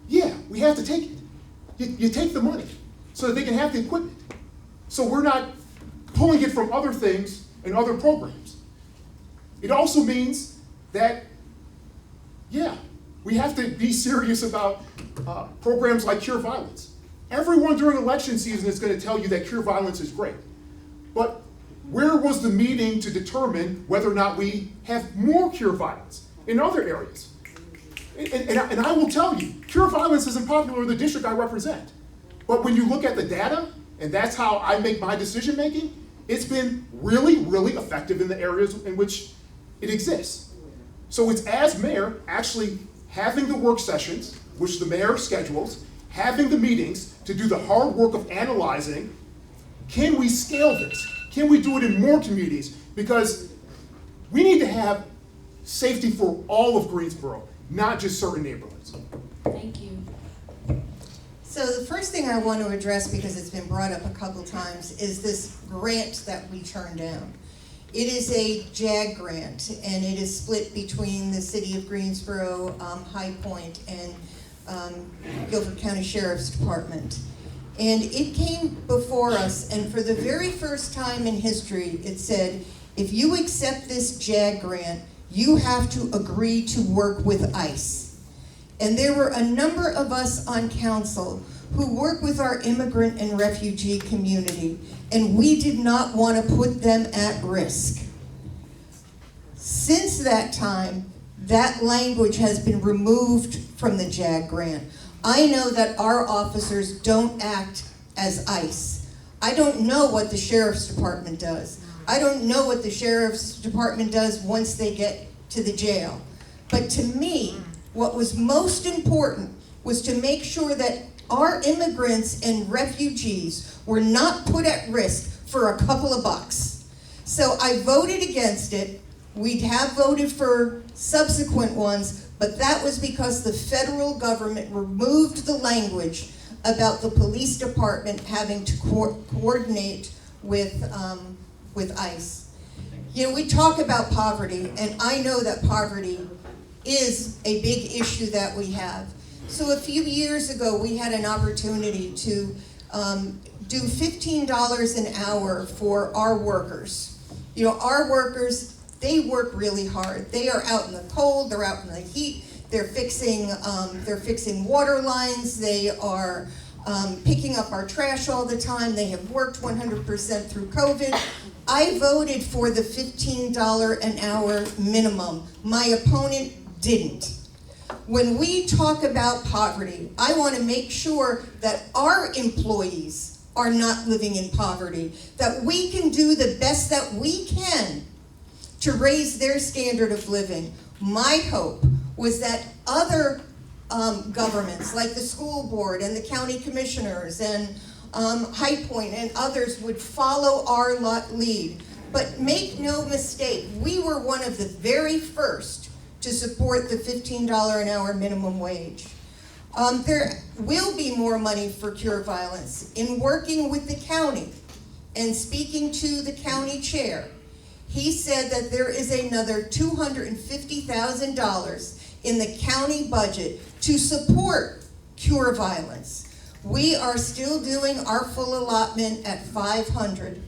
yeah, we have to take it. You take the money so that they can have the equipment. So we're not pulling it from other things and other programs. It also means that, yeah, we have to be serious about programs like Cure Violence. Everyone during election season is going to tell you that Cure Violence is great. But where was the meeting to determine whether or not we have more Cure Violence in other areas? And I will tell you, Cure Violence isn't popular in the district I represent. But when you look at the data, and that's how I make my decision making, it's been really, really effective in the areas in which it exists. So it's as mayor actually having the work sessions, which the mayor schedules, having the meetings to do the hard work of analyzing, can we scale this? Can we do it in more communities? Because we need to have safety for all of Greensboro, not just certain neighborhoods. Thank you. So the first thing I want to address, because it's been brought up a couple times, is this grant that we turned down. It is a JAG grant, and it is split between the City of Greensboro, High Point, and Guilford County Sheriff's Department. And it came before us, and for the very first time in history, it said, if you accept this JAG grant, you have to agree to work with ICE. And there were a number of us on council who work with our immigrant and refugee community, and we did not want to put them at risk. Since that time, that language has been removed from the JAG grant. I know that our officers don't act as ICE. I don't know what the Sheriff's Department does. I don't know what the Sheriff's Department does once they get to the jail. But to me, what was most important was to make sure that our immigrants and refugees were not put at risk for a couple of bucks. So I voted against it. We have voted for subsequent ones, but that was because the federal government removed the language about the police department having to coordinate with ICE. You know, we talk about poverty, and I know that poverty is a big issue that we have. So a few years ago, we had an opportunity to do $15 an hour for our workers. You know, our workers, they work really hard. They are out in the cold, they're out in the heat, they're fixing water lines, they are picking up our trash all the time. They have worked 100% through COVID. I voted for the $15 an hour minimum. My opponent didn't. When we talk about poverty, I want to make sure that our employees are not living in poverty, that we can do the best that we can to raise their standard of living. My hope was that other governments, like the school board and the county commissioners and High Point and others, would follow our lead. But make no mistake, we were one of the very first to support the $15 an hour minimum wage. There will be more money for cure violence. In working with the county and speaking to the county chair, he said that there is another $250,000 in the county budget to support cure violence. We are still doing our full allotment at $500.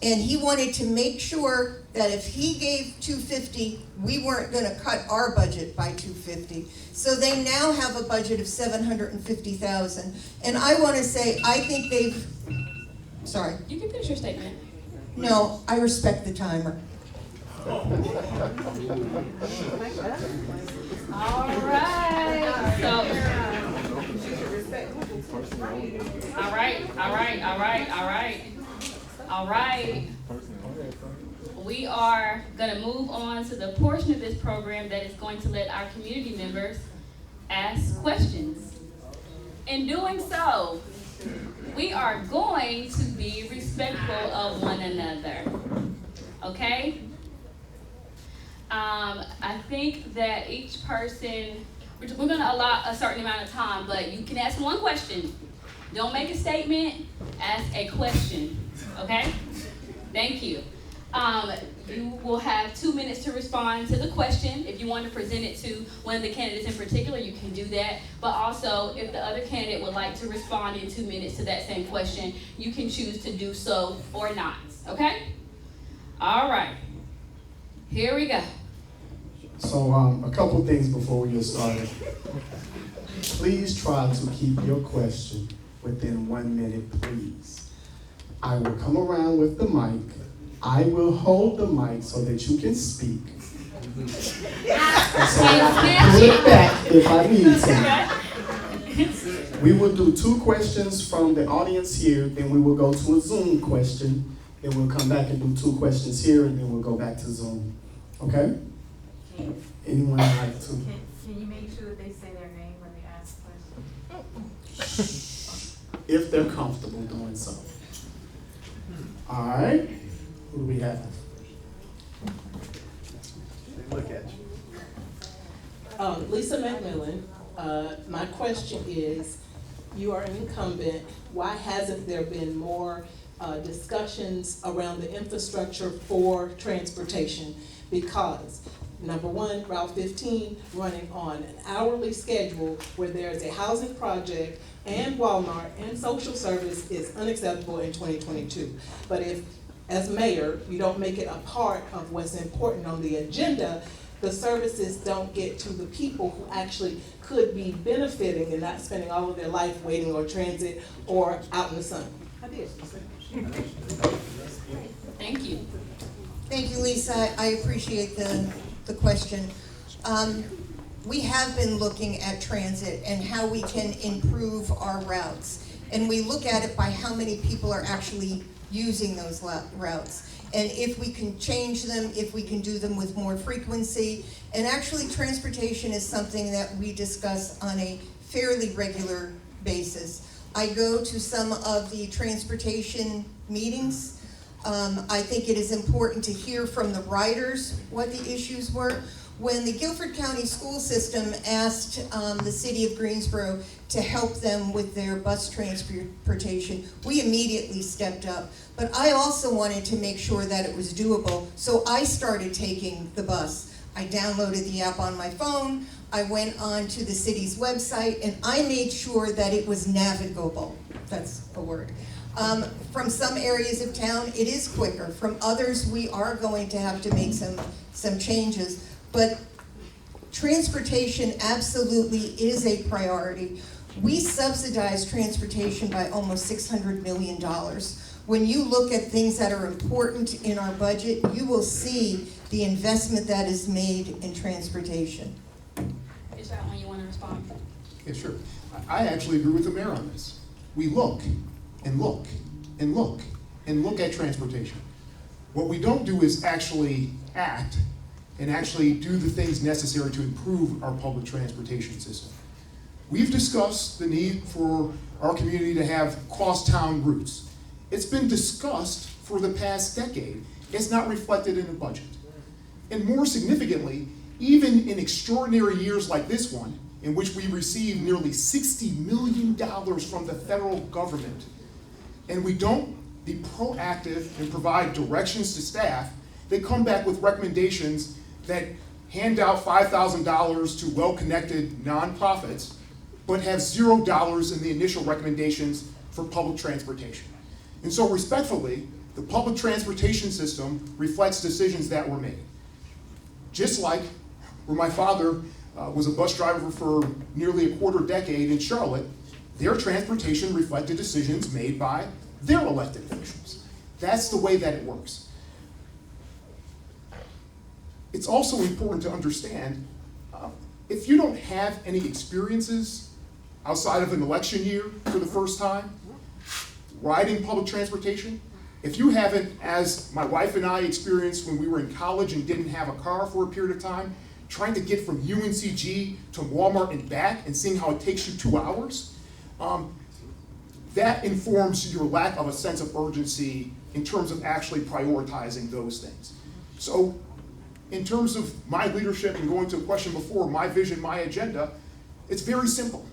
And he wanted to make sure that if he gave $250, we weren't going to cut our budget by $250. So they now have a budget of $750,000. And I want to say, I think they've, sorry. You can finish your statement. No, I respect the timer. All right. So, all right. We are going to move on to the portion of this program that is going to let our community members ask questions. In doing so, we are going to be respectful of one another. Okay? I think that each person, we're going to allot a certain amount of time, but you can ask one question. Don't make a statement, ask a question. Okay? Thank you. You will have 2 minutes to respond to the question. If you want to present it to one of the candidates in particular, you can do that. But also, if the other candidate would like to respond in 2 minutes to that same question, you can choose to do so or not. Okay? All right. Here we go. So a couple things before we get started. Please try to keep your question within 1 minute, please. I will come around with the mic. I will hold the mic so that you can speak. And so that I can put it back if I need to. We will do 2 questions from the audience here, then we will go to a Zoom question, then we'll come back and do 2 questions here, and then we'll go back to Zoom. Okay? Anyone would like to? Can you make sure that they say their name when they ask questions? If they're comfortable doing so. All right. Who do we have? Look at you. Lisa McMillan, my question is, you are an incumbent. Why hasn't there been more discussions around the infrastructure for transportation? Because number one, Route 15 running on an hourly schedule where there's a housing project and Walmart and social service is unacceptable in 2022. But if, as mayor, you don't make it a part of what's important on the agenda, the services don't get to the people who actually could be benefiting and not spending all of their life waiting on transit or out in the sun. Thank you. Thank you, Lisa. I appreciate the question. We have been looking at transit and how we can improve our routes. And we look at it by how many people are actually using those routes. And if we can change them, if we can do them with more frequency. And actually, transportation is something that we discuss on a fairly regular basis. I go to some of the transportation meetings. I think it is important to hear from the riders what the issues were. When the Guilford County school system asked the city of Greensboro to help them with their bus transportation, we immediately stepped up. But I also wanted to make sure that it was doable, so I started taking the bus. I downloaded the app on my phone, I went on to the city's website, and I made sure that it was navigable. That's a word. From some areas of town, it is quicker. From others, we are going to have to make some changes. But transportation absolutely is a priority. We subsidize transportation by almost $600 million. When you look at things that are important in our budget, you will see the investment that is made in transportation. Is that one you want to respond? Yeah, sure. I actually agree with the mayor on this. We look and look and look and look at transportation. What we don't do is actually act and actually do the things necessary to improve our public transportation system. We've discussed the need for our community to have cross-town routes. It's been discussed for the past decade. It's not reflected in the budget. And more significantly, even in extraordinary years like this one, in which we received nearly $60 million from the federal government, and we don't be proactive and provide directions to staff, they come back with recommendations that hand out $5,000 to well-connected nonprofits, but have $0 in the initial recommendations for public transportation. And so respectfully, the public transportation system reflects decisions that were made. Just like where my father was a bus driver for nearly a quarter decade in Charlotte, their transportation reflected decisions made by their elected officials. That's the way that it works. It's also important to understand, if you don't have any experiences outside of an election year for the first time, riding public transportation, if you haven't, as my wife and I experienced when we were in college and didn't have a car for a period of time, trying to get from UNCG to Walmart and back and seeing how it takes you 2 hours, that informs your lack of a sense of urgency in terms of actually prioritizing those things. So in terms of my leadership and going to a question before, my vision, my agenda, it's very simple.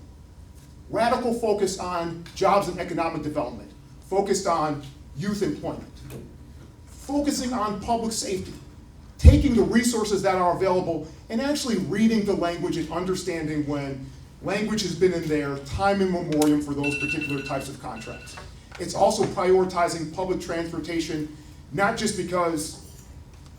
Radical focus on jobs and economic development, focused on youth employment, focusing on public safety, taking the resources that are available and actually reading the language and understanding when language has been in there time immemorial for those particular types of contracts. It's also prioritizing public transportation, not just because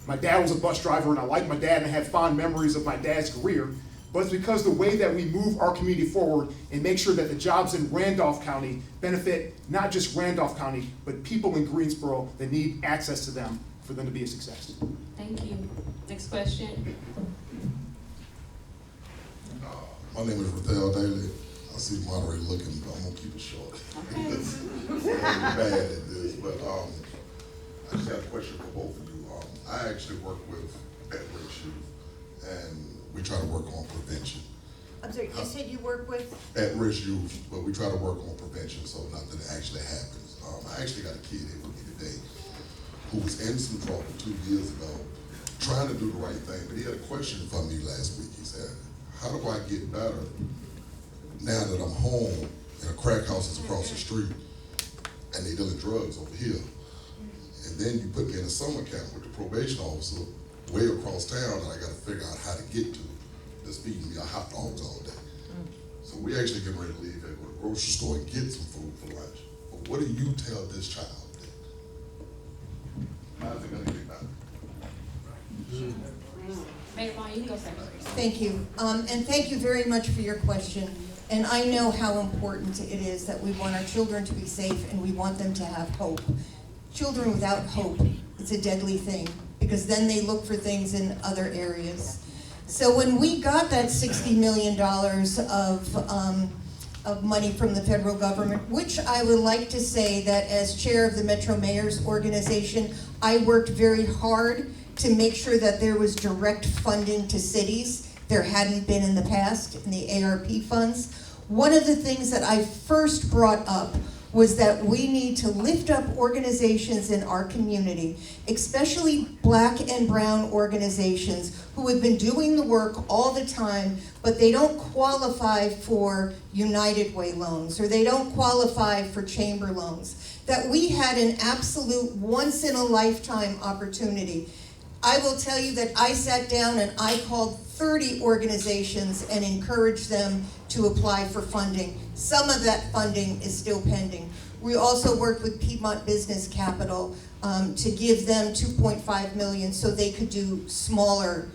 my dad was a bus driver and I like my dad and I have fond memories of my dad's career, but it's because the way that we move our community forward and make sure that the jobs in Randolph County benefit not just Randolph County, but people in Greensboro that need access to them for them to be a success. Thank you. Next question. My name is Rathel Daly. I see the moderator looking, but I'm gonna keep it short. Okay. I'm bad at this, but I just got a question for both of you. I actually work with at-risk youth, and we try to work on prevention. I'm sorry, you said you work with? At-risk youth, but we try to work on prevention so nothing actually happens. I actually got a kid here with me today who was in some trouble 2 years ago, trying to do the right thing, but he had a question for me last week. He said, how do I get better now that I'm home and a crack house is across the street and they dealing drugs over here? And then you put me in a summer camp with the probation officer way across town and I gotta figure out how to get to that's feeding me hot dogs all day. So we actually get ready to leave and go to the grocery store and get some food for lunch. But what do you tell this child then? How's it gonna get better? Mayor Vaughn, you can go second. Thank you. And thank you very much for your question. And I know how important it is that we want our children to be safe and we want them to have hope. Children without hope, it's a deadly thing because then they look for things in other areas. So when we got that $60 million of money from the federal government, which I would like to say that as chair of the Metro Mayors Organization, I worked very hard to make sure that there was direct funding to cities. There hadn't been in the past in the ARP funds. One of the things that I first brought up was that we need to lift up organizations in our community, especially Black and brown organizations who have been doing the work all the time, but they don't qualify for United Way loans or they don't qualify for chamber loans. That we had an absolute once-in-a-lifetime opportunity. I will tell you that I sat down and I called 30 organizations and encouraged them to apply for funding. Some of that funding is still pending. We also worked with Piedmont Business Capital to give them $2.5 million so they could do smaller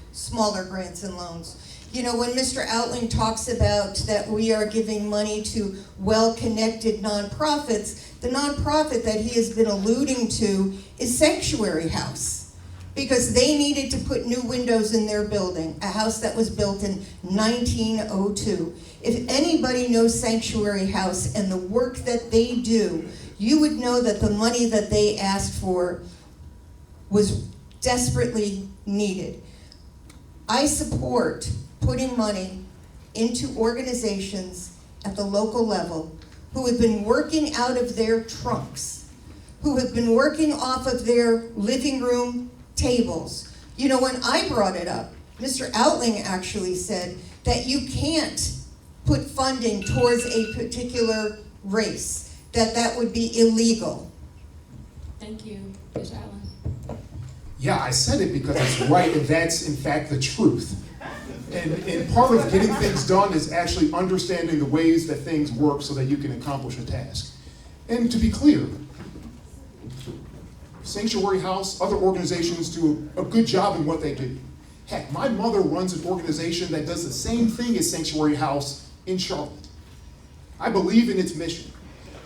grants and loans. You know, when Mr. Outling talks about that we are giving money to well-connected nonprofits, the nonprofit that he has been alluding to is Sanctuary House, because they needed to put new windows in their building, a house that was built in 1902. If anybody knows Sanctuary House and the work that they do, you would know that the money that they asked for was desperately needed. I support putting money into organizations at the local level who have been working out of their trunks, who have been working off of their living room tables. You know, when I brought it up, Mr. Outling actually said that you can't put funding towards a particular race, that would be illegal. Thank you, Mr. Allen. Yeah, I said it because it's right, and that's in fact the truth. And part of getting things done is actually understanding the ways that things work so that you can accomplish a task. And to be clear, Sanctuary House, other organizations do a good job in what they do. Heck, my mother runs an organization that does the same thing as Sanctuary House in Charlotte. I believe in its mission.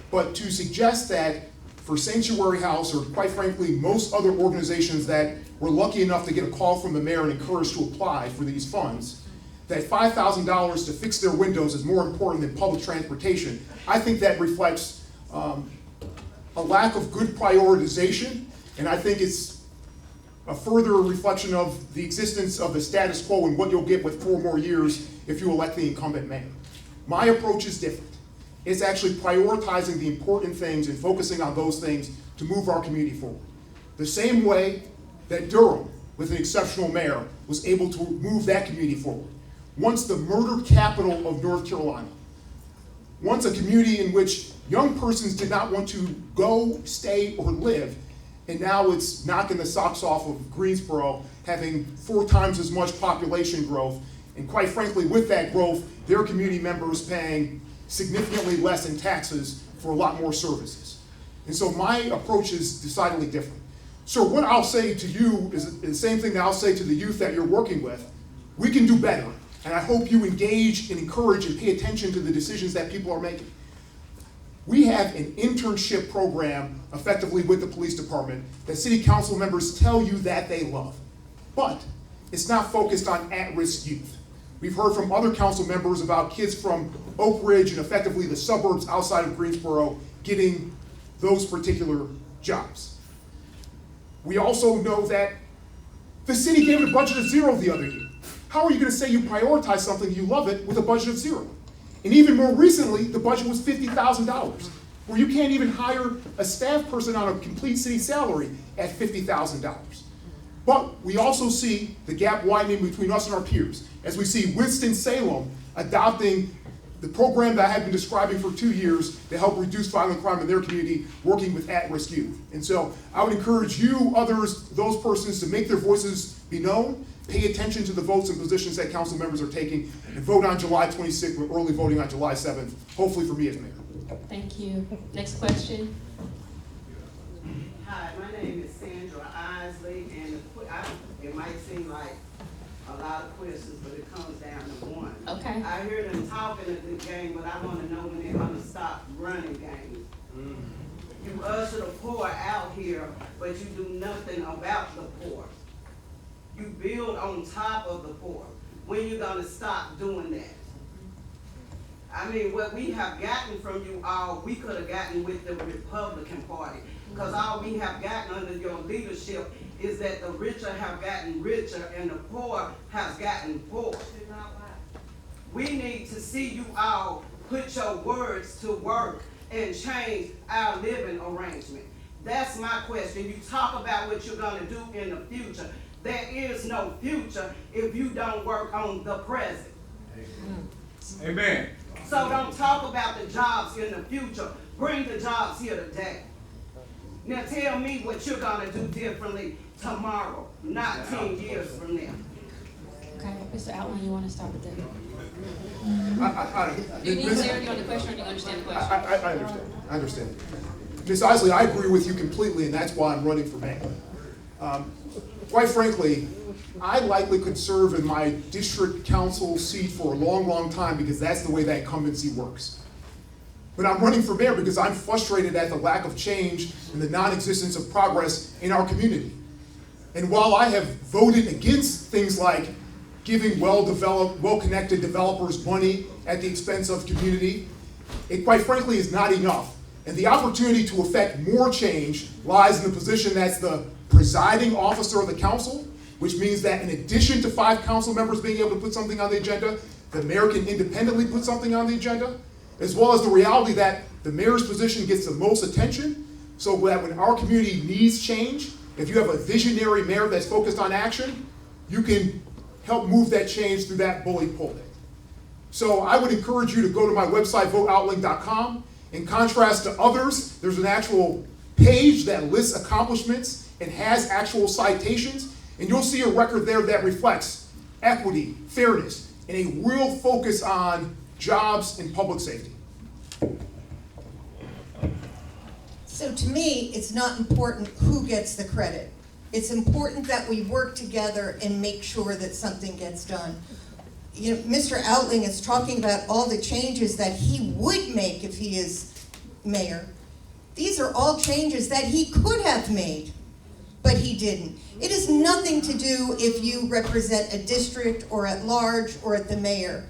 But to suggest that for Sanctuary House, or quite frankly, most other organizations that were lucky enough to get a call from the mayor and encouraged to apply for these funds, that $5,000 to fix their windows is more important than public transportation, I think that reflects a lack of good prioritization, and I think it's a further reflection of the existence of the status quo and what you'll get with 4 more years if you elect the incumbent mayor. My approach is different. It's actually prioritizing the important things and focusing on those things to move our community forward. The same way that Durham, with an exceptional mayor, was able to move that community forward. Once the murder capital of North Carolina, once a community in which young persons did not want to go, stay, or live, and now it's knocking the socks off of Greensboro, having 4 times as much population growth, and quite frankly, with that growth, their community members paying significantly less in taxes for a lot more services. And so my approach is decidedly different. So what I'll say to you is the same thing that I'll say to the youth that you're working with. We can do better, and I hope you engage and encourage and pay attention to the decisions that people are making. We have an internship program effectively with the police department that city council members tell you that they love, but it's not focused on at-risk youth. We've heard from other council members about kids from Oak Ridge and effectively the suburbs outside of Greensboro getting those particular jobs. We also know that the city gave it a budget of 0 the other year. How are you going to say you prioritize something, you love it, with a budget of 0? And even more recently, the budget was $50,000, where you can't even hire a staff person on a complete city salary at $50,000. But we also see the gap widening between us and our peers, as we see Winston-Salem adopting the program that I have been describing for 2 years to help reduce violent crime in their community, working with at-risk youth. And so I would encourage you, others, those persons to make their voices be known, pay attention to the votes and positions that council members are taking, and vote on July 26th with early voting on July 7th, hopefully for me as mayor. Thank you. Next question. Hi, my name is Sandra Isley, and it might seem like a lot of questions, but it comes down to one. Okay. I hear them talking a good game, but I want to know when they're going to stop running games. You usher the poor out here, but you do nothing about the poor. You build on top of the poor. When you going to stop doing that? I mean, what we have gotten from you all, we could have gotten with the Republican Party. Because all we have gotten under your leadership is that the richer have gotten richer and the poor has gotten poor. We need to see you all put your words to work and change our living arrangement. That's my question. You talk about what you're going to do in the future. There is no future if you don't work on the present. Amen. So don't talk about the jobs in the future. Bring the jobs here today. Now tell me what you're going to do differently tomorrow, not 10 years from now. Okay, Mr. Outline, you want to start with that? Do you need clarity on the question, or do you understand the question? I understand. Ms. Isley, I agree with you completely, and that's why I'm running for mayor. Quite frankly, I likely could serve in my district council seat for a long, long time because that's the way that incumbency works. But I'm running for mayor because I'm frustrated at the lack of change and the non-existence of progress in our community. And while I have voted against things like giving well-developed, well-connected developers money at the expense of community, it quite frankly is not enough. And the opportunity to effect more change lies in the position that's the presiding officer of the council, which means that in addition to 5 council members being able to put something on the agenda, the mayor can independently put something on the agenda, as well as the reality that the mayor's position gets the most attention, so that when our community needs change, if you have a visionary mayor that's focused on action, you can help move that change through that bully pulpit. So I would encourage you to go to my website, voteoutlink.com. In contrast to others, there's an actual page that lists accomplishments and has actual citations, and you'll see a record there that reflects equity, fairness, and a real focus on jobs and public safety. So to me, it's not important who gets the credit. It's important that we work together and make sure that something gets done. You know, Mr. Outling is talking about all the changes that he would make if he is mayor. These are all changes that he could have made, but he didn't. It has nothing to do if you represent a district or at large or at the mayor.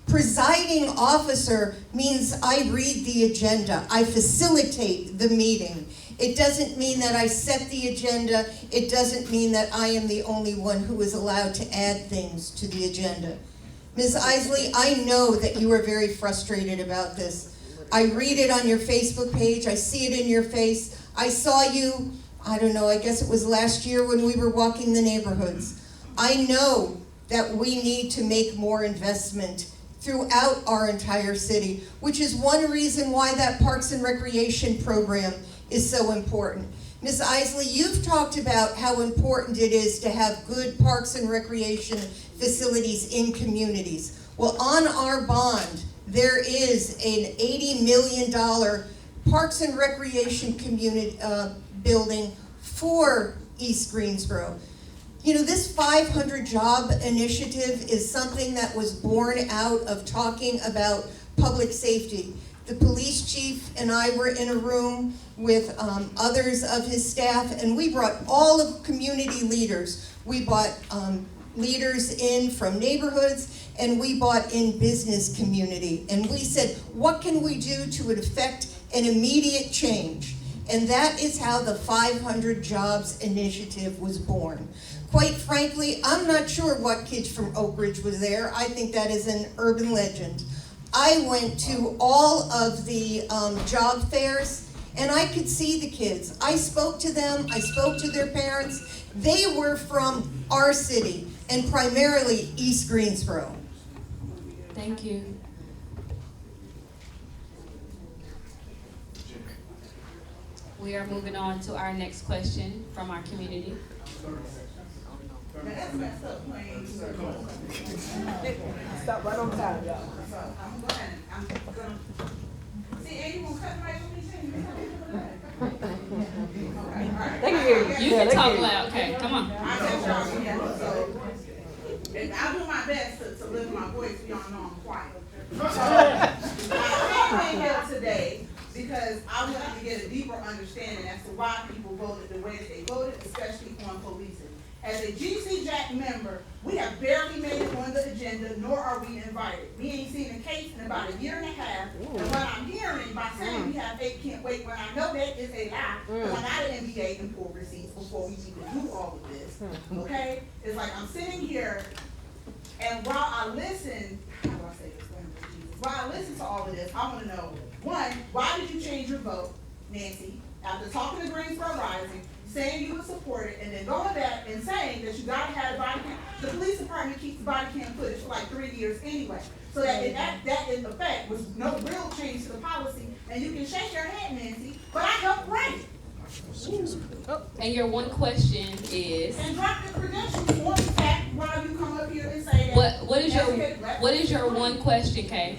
Presiding officer means I read the agenda, I facilitate the meeting. It doesn't mean that I set the agenda. It doesn't mean that I am the only one who is allowed to add things to the agenda. Ms. Isley, I know that you are very frustrated about this. I read it on your Facebook page. I see it in your face. I saw you, I don't know, I guess it was last year when we were walking the neighborhoods. I know that we need to make more investment throughout our entire city, which is one reason why that Parks and Recreation program is so important. Ms. Isley, you've talked about how important it is to have good parks and recreation facilities in communities. Well, on our bond, there is an $80 million Parks and Recreation community building for East Greensboro. You know, this 500 job initiative is something that was born out of talking about public safety. The police chief and I were in a room with others of his staff, and we brought all of community leaders. We brought leaders in from neighborhoods, and we brought in business community. And we said, what can we do to affect an immediate change? And that is how the 500 Jobs Initiative was born. Quite frankly, I'm not sure what kids from Oak Ridge was there. I think that is an urban legend. I went to all of the job fairs, and I could see the kids. I spoke to them, I spoke to their parents. They were from our city, and primarily East Greensboro. Thank you. We are moving on to our next question from our community. That's messed up, Wayne. Stop right on time, y'all. I'm gonna, see, and you gonna cut right on me, okay, all right. They can hear you. You can talk loud. Okay, come on. I guess y'all can, so, and I'll do my best to lift my voice, so y'all know I'm quiet. I came here today because I wanted to get a deeper understanding as to why people voted the way that they voted, especially on policing. As a GC Jack member, we have barely made it on the agenda, nor are we invited. We ain't seen a case in about a year and a half, and what I'm hearing by saying we have 8 can't wait, when I know that is a lie, because I got an MBA and pull receipts before we even do all of this, okay? It's like I'm sitting here, and while I listen, how do I say this? While I listen to all of this, I want to know, one, why did you change your vote, Nancy, after talking to Greensboro Rising, saying you would support it, and then going back and saying that you gotta have a body cam? The police department keeps body cam footage for like 3 years anyway. So that in effect was no real change to the policy, and you can shake your head, Nancy, but I helped write it. And your one question is? And drop the credentials on the fact why you come up here and say that. What is your one question, Kay?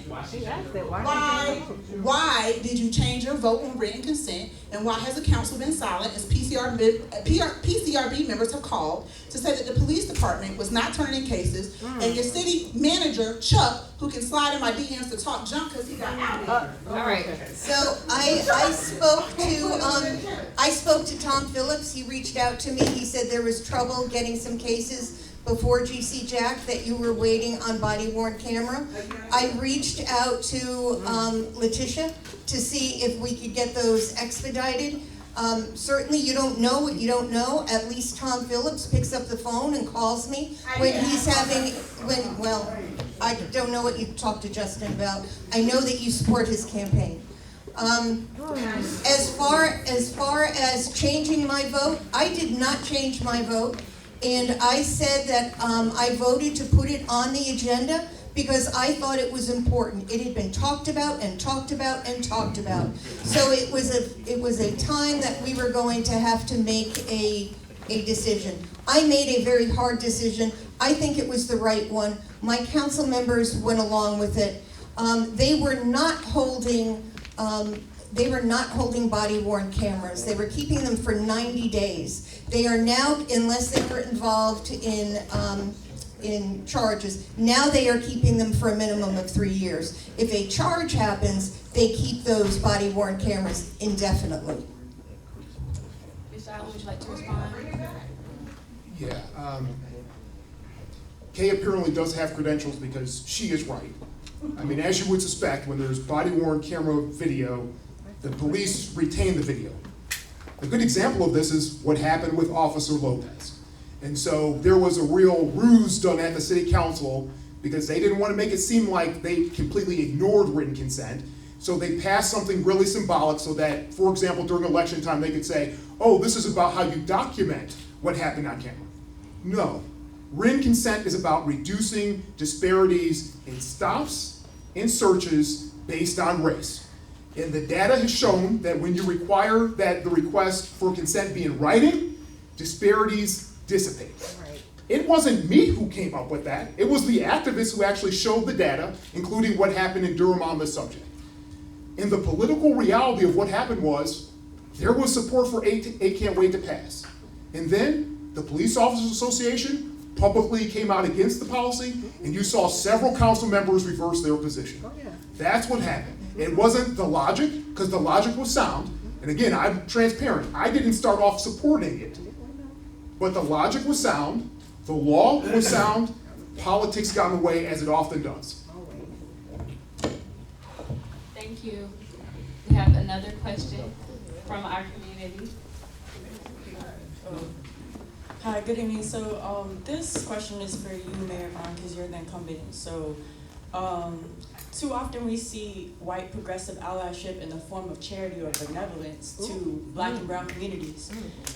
Why did you change your vote on written consent, and why has the council been silent as PCRB members have called to say that the police department was not turning in cases, and your city manager, Chuck, who can slide in my DMs to talk junk because he got out. All right. So I spoke to Tom Phillips. He reached out to me. He said there was trouble getting some cases before GC Jack, that you were waiting on body worn camera. I reached out to Letitia to see if we could get those expedited. Certainly you don't know what you don't know. At least Tom Phillips picks up the phone and calls me when he's having, well, I don't know what you talked to Justin about. I know that you support his campaign. As far as changing my vote, I did not change my vote. And I said that I voted to put it on the agenda because I thought it was important. It had been talked about and talked about and talked about. So it was a time that we were going to have to make a decision. I made a very hard decision. I think it was the right one. My council members went along with it. They were not holding body-worn cameras. They were keeping them for 90 days. They are now, unless they were involved in charges, now they are keeping them for a minimum of 3 years. If a charge happens, they keep those body-worn cameras indefinitely. Mr. Allen, would you like to respond? Yeah. Kay apparently does have credentials because she is right. I mean, as you would suspect, when there's body-worn camera video, the police retain the video. A good example of this is what happened with Officer Lopez. And so there was a real ruse done at the city council because they didn't want to make it seem like they completely ignored written consent. So they passed something really symbolic so that, for example, during election time, they could say, oh, this is about how you document what happened on camera. No. Written consent is about reducing disparities in stops and searches based on race. And the data has shown that when you require that the request for consent be in writing, disparities dissipate. Right. It wasn't me who came up with that. It was the activists who actually showed the data, including what happened in Durham on this subject. And the political reality of what happened was there was support for 8 Can't Wait to pass. And then the Police Officers Association publicly came out against the policy, and you saw several council members reverse their position. Oh, yeah. That's what happened. It wasn't the logic, because the logic was sound. And again, I'm transparent. I didn't start off supporting it. But the logic was sound, the law was sound, politics got in the way, as it often does. Thank you. We have another question from our community. Hi, good evening. So this question is for you, Mayor Vaughn, because you're the incumbent. So too often we see white progressive allyship in the form of charity or benevolence to Black and brown communities.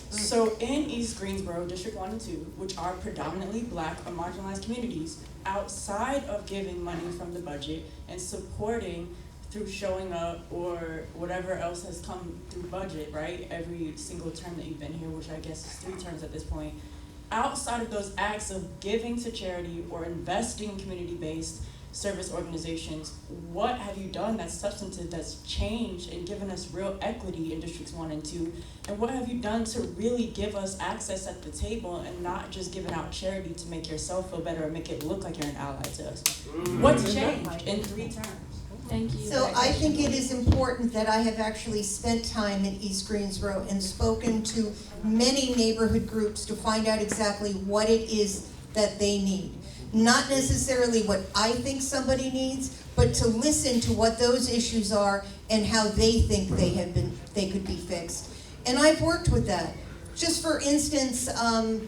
So in East Greensboro, District 1 and 2, which are predominantly Black or marginalized communities, outside of giving money from the budget and supporting through showing up or whatever else has come through budget, right? Every single term that you've been here, which I guess is 3 terms at this point. Outside of those acts of giving to charity or investing in community-based service organizations, what have you done that's substantive, that's changed and given us real equity in Districts 1 and 2? And what have you done to really give us access at the table and not just giving out charity to make yourself feel better or make it look like you're an ally to us? What's changed in 3 terms? Thank you. So I think it is important that I have actually spent time in East Greensboro and spoken to many neighborhood groups to find out exactly what it is that they need. Not necessarily what I think somebody needs, but to listen to what those issues are and how they think they could be fixed. And I've worked with that. Just for instance,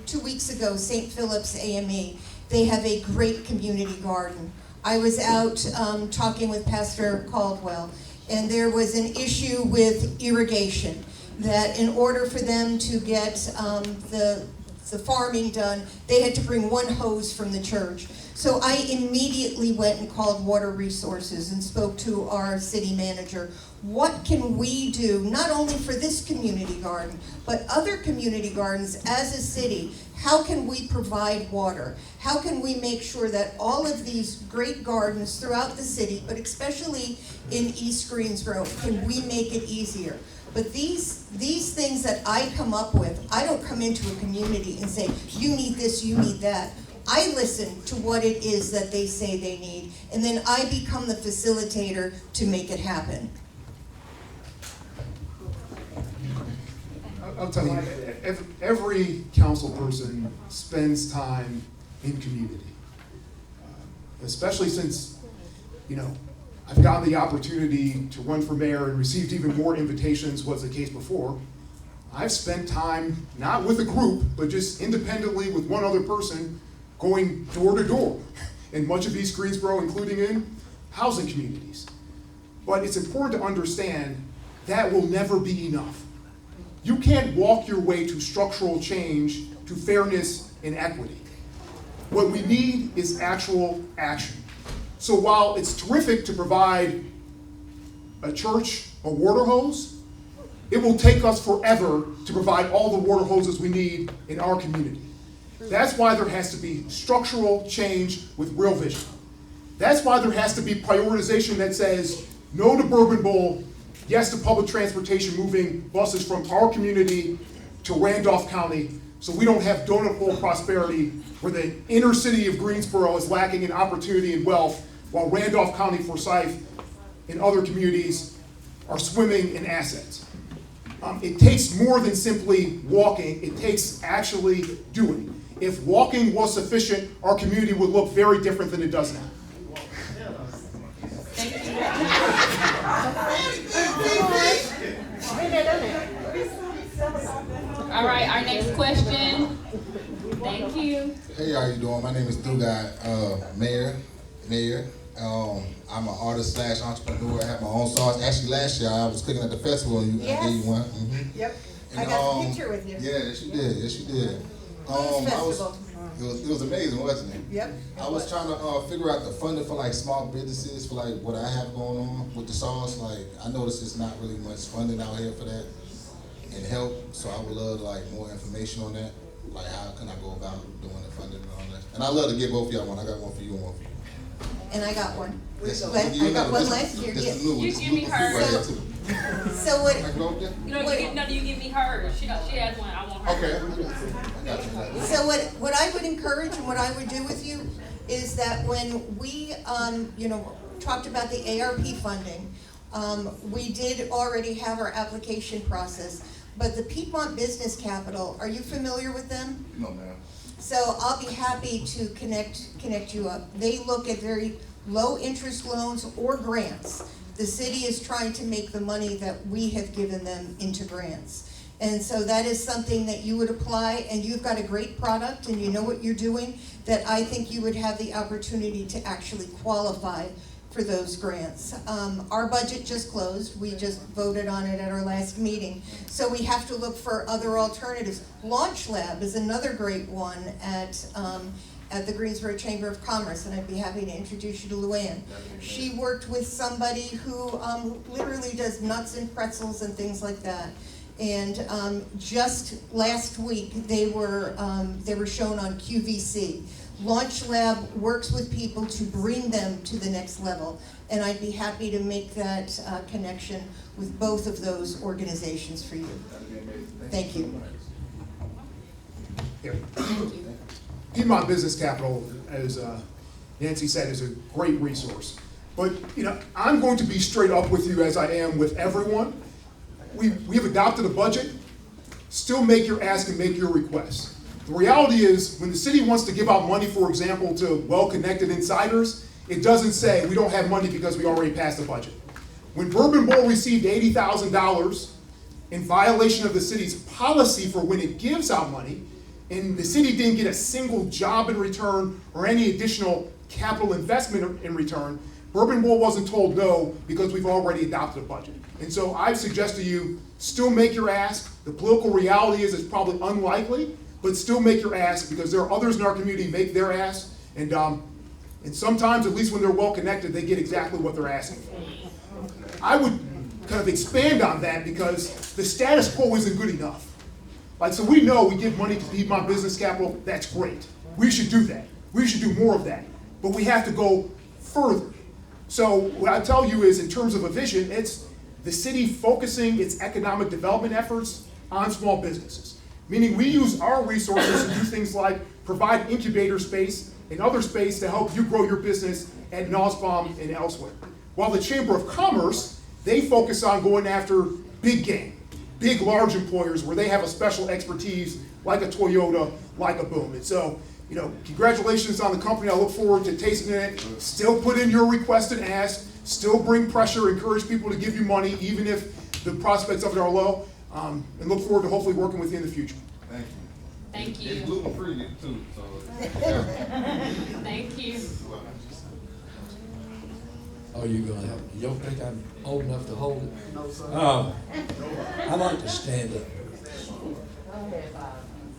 2 weeks ago, St. Philip's AME, they have a great community garden. I was out talking with Pastor Caldwell, and there was an issue with irrigation, that in order for them to get the the farming done, they had to bring one hose from the church. So I immediately went and called Water Resources and spoke to our city manager. What can we do, not only for this community garden, but other community gardens as a city? How can we provide water? How can we make sure that all of these great gardens throughout the city, but especially in East Greensboro, can we make it easier? But these things that I come up with, I don't come into a community and say, you need this, you need that. I listen to what it is that they say they need, and then I become the facilitator to make it happen. I'll tell you, every council person spends time in community. Especially since, I've gotten the opportunity to run for mayor and received even more invitations was the case before. I've spent time, not with a group, but just independently with one other person, going door to door in much of East Greensboro, including in housing communities. But it's important to understand that will never be enough. You can't walk your way to structural change, to fairness and equity. What we need is actual action. So while it's terrific to provide a church a water hose, it will take us forever to provide all the water hoses we need in our community. That's why there has to be structural change with real vision. That's why there has to be prioritization that says no to Bourbon Bowl, yes to public transportation, moving buses from our community to Randolph County, so we don't have donut hole prosperity where the inner city of Greensboro is lacking in opportunity and wealth, while Randolph County, Forsyth, and other communities are swimming in assets. It takes more than simply walking, it takes actually doing. If walking was sufficient, our community would look very different than it does now. All right, our next question. Thank you. Hey, how you doing? My name is Dugai, Mayor. I'm an artist / entrepreneur. I have my own sauce. Actually, last year I was cooking at the festival and I gave you one. Mm-hmm. Yep, And, I got a picture with you. Yeah, yes you did. Yes you did. Festival. It was amazing, wasn't it? Yep. I was trying to figure out the funding for like small businesses for like what I have going on with the sauce. Like I noticed there's not really much funding out here for that and help. So I would love like more information on that. Like how can I go about doing the funding and all that? And I love to give both of y'all one. I got one for you and one for you. And I got one. I got one last year. This Yes. is new. You This give me is hers. right here too. So what? I can go with that? You give me hers. She has one. I want hers. Okay. I got you. So what I would encourage and what I would do with you is that when we, talked about the ARP funding, we did already have our application process, but the Piedmont Business Capital, are you familiar with them? No, ma'am. So I'll be happy to connect you up. They look at very low interest loans or grants. The city is trying to make the money that we have given them into grants. And so that is something that you would apply, and you've got a great product and you know what you're doing, that I think you would have the opportunity to actually qualify for those grants. Our budget just closed. We just voted on it at our last meeting. So we have to look for other alternatives. Launch Lab is another great one at the Greensboro Chamber of Commerce, and I'd be happy to introduce you to Luann. She worked with somebody who literally does nuts and pretzels and things like that. And just last week, they were shown on QVC. Launch Lab works with people to bring them to the next level, and I'd be happy to make that connection with both of those organizations for you. Thank you. Yeah. Piedmont Business Capital, as Nancy said, is a great resource. But I'm going to be straight up with you as I am with everyone. We have adopted a budget. Still make your ask and make your request. The reality is, when the city wants to give out money, for example, to well-connected insiders, it doesn't say we don't have money because we already passed the budget. When Bourbon Bowl received $80,000 in violation of the city's policy for when it gives out money, and the city didn't get a single job in return or any additional capital investment in return, Bourbon Bowl wasn't told no because we've already adopted a budget. And so I suggest to you, still make your ask. The political reality is it's probably unlikely, but still make your ask, because there are others in our community make their ask, and sometimes, at least when they're well connected, they get exactly what they're asking for. I would kind of expand on that, because the status quo isn't good enough. Like, so we know we give money to Piedmont Business Capital, that's great. We should do that. We should do more of that. But we have to go further. So what I tell you is, in terms of a vision, it's the city focusing its economic development efforts on small businesses. Meaning we use our resources to do things like provide incubator space and other space to help you grow your business at Nussbaum and elsewhere. While the Chamber of Commerce, they focus on going after big game, big large employers where they have a special expertise like a Toyota, like a Boom. And so, you know, congratulations on the company. I look forward to tasting it. Still put in your request and ask. Still bring pressure, encourage people to give you money, even if the prospects of it are low. And look forward to hopefully working with you in the future. Thank you. Thank you. It's gluten-free too, so. Thank you. Oh, you gonna help me? You don't think I'm old enough to hold it? No, sir. I'd like to stand up.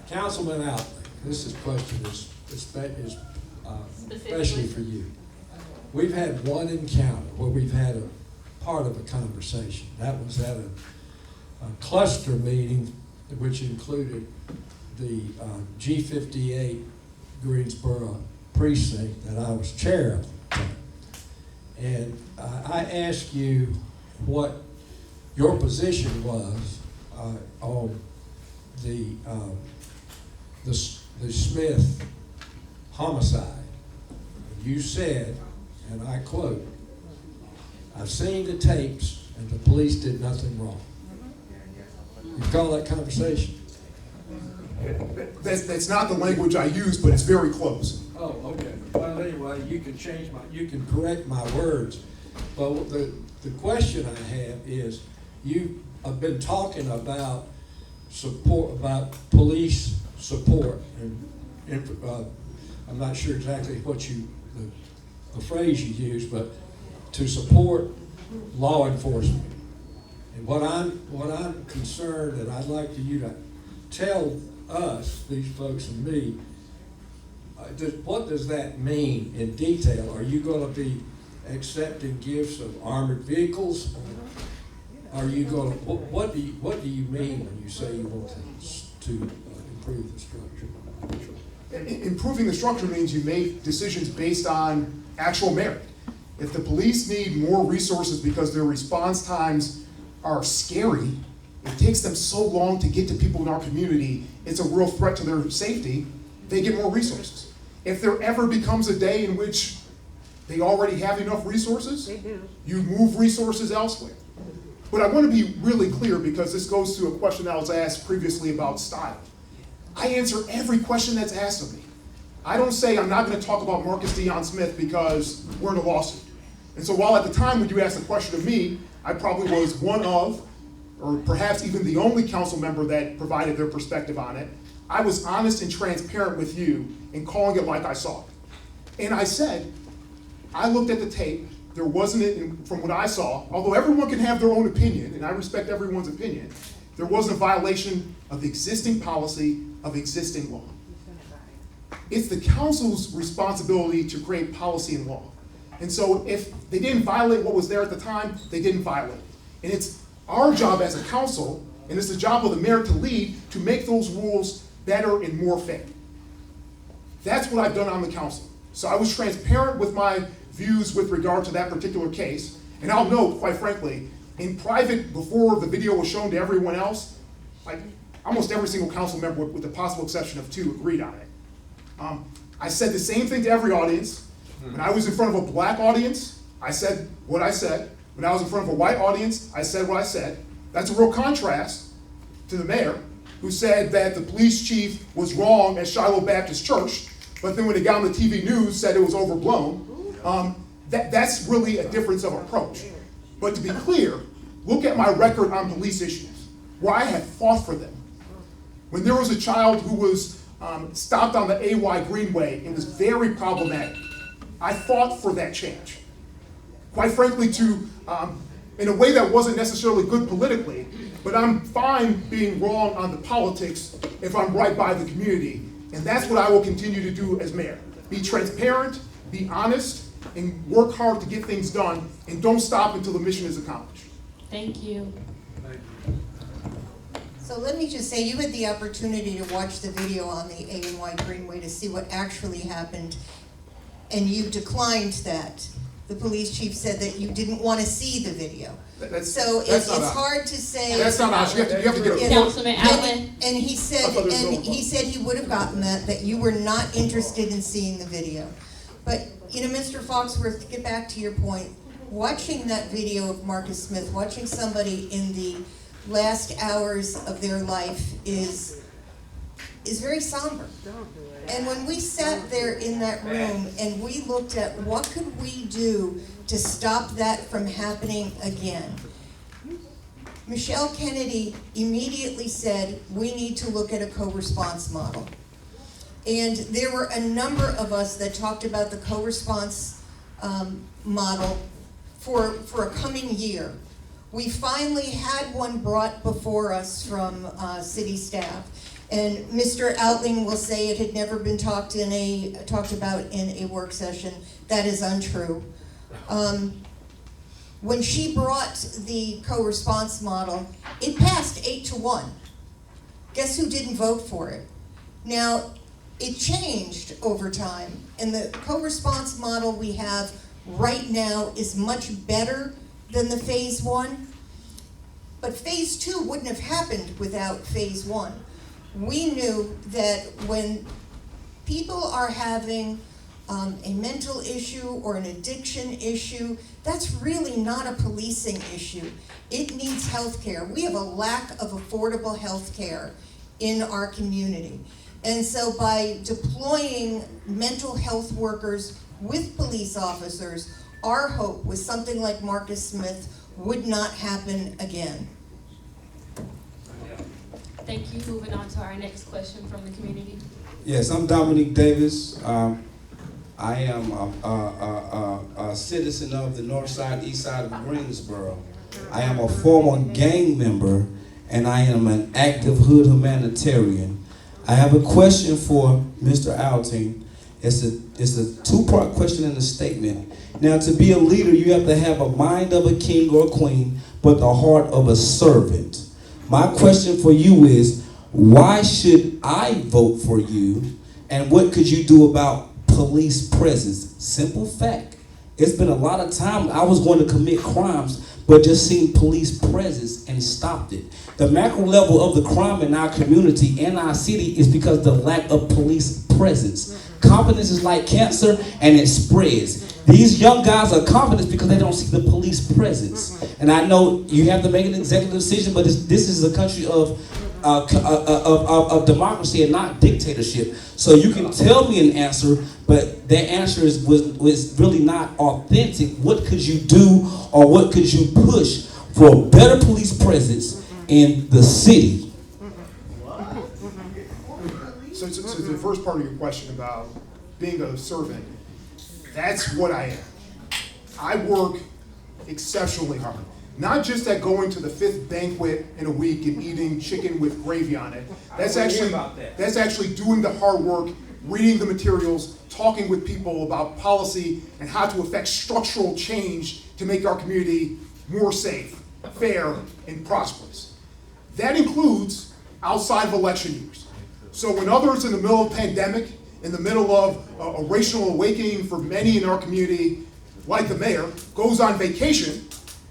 Councilman Out, this question is especially for you. We've had one encounter where we've had a part of a conversation. That was at a cluster meeting, which included the G58 Greensboro precinct that I was chair of. And I asked you what your position was on the Smith homicide. You said, and I quote, "I've seen the tapes and the police did nothing wrong." You recall that conversation? That's not the language I use, but it's very close. Oh, okay. Well, anyway, you can correct my words. But the question I have is, you have been talking about support, about police support, and I'm not sure exactly what the phrase you used, but to support law enforcement. And what I'm concerned, and I'd like you to tell us, these folks and me, what does that mean in detail? Are you going to be accepting gifts of armored vehicles? Are you going to, what do you mean when you say you want to improve the structure? Improving the structure means you make decisions based on actual merit. If the police need more resources because their response times are scary, it takes them so long to get to people in our community, it's a real threat to their safety, they get more resources. If there ever becomes a day in which they already have enough resources, you move resources elsewhere. But I want to be really clear, because this goes to a question that was asked previously about style. I answer every question that's asked of me. I don't say I'm not going to talk about Marcus Dion Smith because we're in a lawsuit. And so while at the time when you asked the question of me, I probably was one of, or perhaps even the only council member that provided their perspective on it, I was honest and transparent with you in calling it like I saw it. And I said, I looked at the tape, there wasn't, from what I saw, although everyone can have their own opinion, and I respect everyone's opinion, there wasn't a violation of existing policy, of existing law. It's the council's responsibility to create policy and law. And so if they didn't violate what was there at the time, they didn't violate. And it's our job as a council, and it's the job of the mayor to lead, to make those rules better and more fair. That's what I've done on the council. So I was transparent with my views with regard to that particular case. And I'll note, quite frankly, in private, before the video was shown to everyone else, like almost every single council member, with the possible exception of 2, agreed on it. I said the same thing to every audience. When I was in front of a black audience, I said what I said. When I was in front of a white audience, I said what I said. That's a real contrast to the mayor, who said that the police chief was wrong at Shiloh Baptist Church, but then when it got on the TV news, said it was overblown. That's really a difference of approach. But to be clear, look at my record on police issues, where I have fought for them. When there was a child who was stopped on the AY Greenway, it was very problematic. I fought for that change. Quite frankly, in a way that wasn't necessarily good politically, but I'm fine being wrong on the politics if I'm right by the community. And that's what I will continue to do as mayor. Be transparent, be honest, and work hard to get things done, and don't stop until the mission is accomplished. Thank you. So let me just say, you had the opportunity to watch the video on the A&Y Greenway to see what actually happened, and you declined that. The police chief said that you didn't want to see the video. So it's hard to say. That's not us. You have to get a Councilman Allen. And he said, he would have gotten that you were not interested in seeing the video. But, Mr. Foxworth, to get back to your point, watching that video of Marcus Smith, watching somebody in the last hours of their life is very somber. And when we sat there in that room and we looked at what could we do to stop that from happening again, Michelle Kennedy immediately said, we need to look at a co-response model. And there were a number of us that talked about the co-response model for a coming year. We finally had one brought before us from city staff. And Mr. Outling will say it had never been talked about in a work session. That is untrue. When she brought the co-response model, it passed 8-1. Guess who didn't vote for it? Now, it changed over time, and the co-response model we have right now is much better than the phase 1. But phase 2 wouldn't have happened without phase 1. We knew that when people are having a mental issue or an addiction issue, that's really not a policing issue. It needs health care. We have a lack of affordable health care in our community. And so by deploying mental health workers with police officers, our hope was something like Marcus Smith would not happen again. Thank you. Moving on to our next question from the community. Yes, I'm Dominique Davis. I am a citizen of the north side, east side of Greensboro. I am a former gang member, and I am an active hood humanitarian. I have a question for Mr. Alting. It's a two-part question in the statement. Now, to be a leader, you have to have a mind of a king or a queen, but the heart of a servant. My question for you is, why should I vote for you, and what could you do about police presence? Simple fact. It's been a lot of time I was going to commit crimes, but just seen police presence and stopped it. The macro level of the crime in our community and our city is because of the lack of police presence. Confidence is like cancer, and it spreads. These young guys are confident because they don't see the police presence. And I know you have to make an executive decision, but this is a country of democracy and not dictatorship. So you can tell me an answer, but that answer was really not authentic. What could you do, or what could you push for a better police presence in the city? So the first part of your question about being a servant, that's what I am. I work exceptionally hard. Not just at going to the 5th banquet in a week and eating chicken with gravy on it. That's actually doing the hard work, reading the materials, talking with people about policy and how to affect structural change to make our community more safe, fair, and prosperous. That includes outside of election years. So when others in the middle of a pandemic, in the middle of a racial awakening for many in our community, like the mayor, goes on vacation,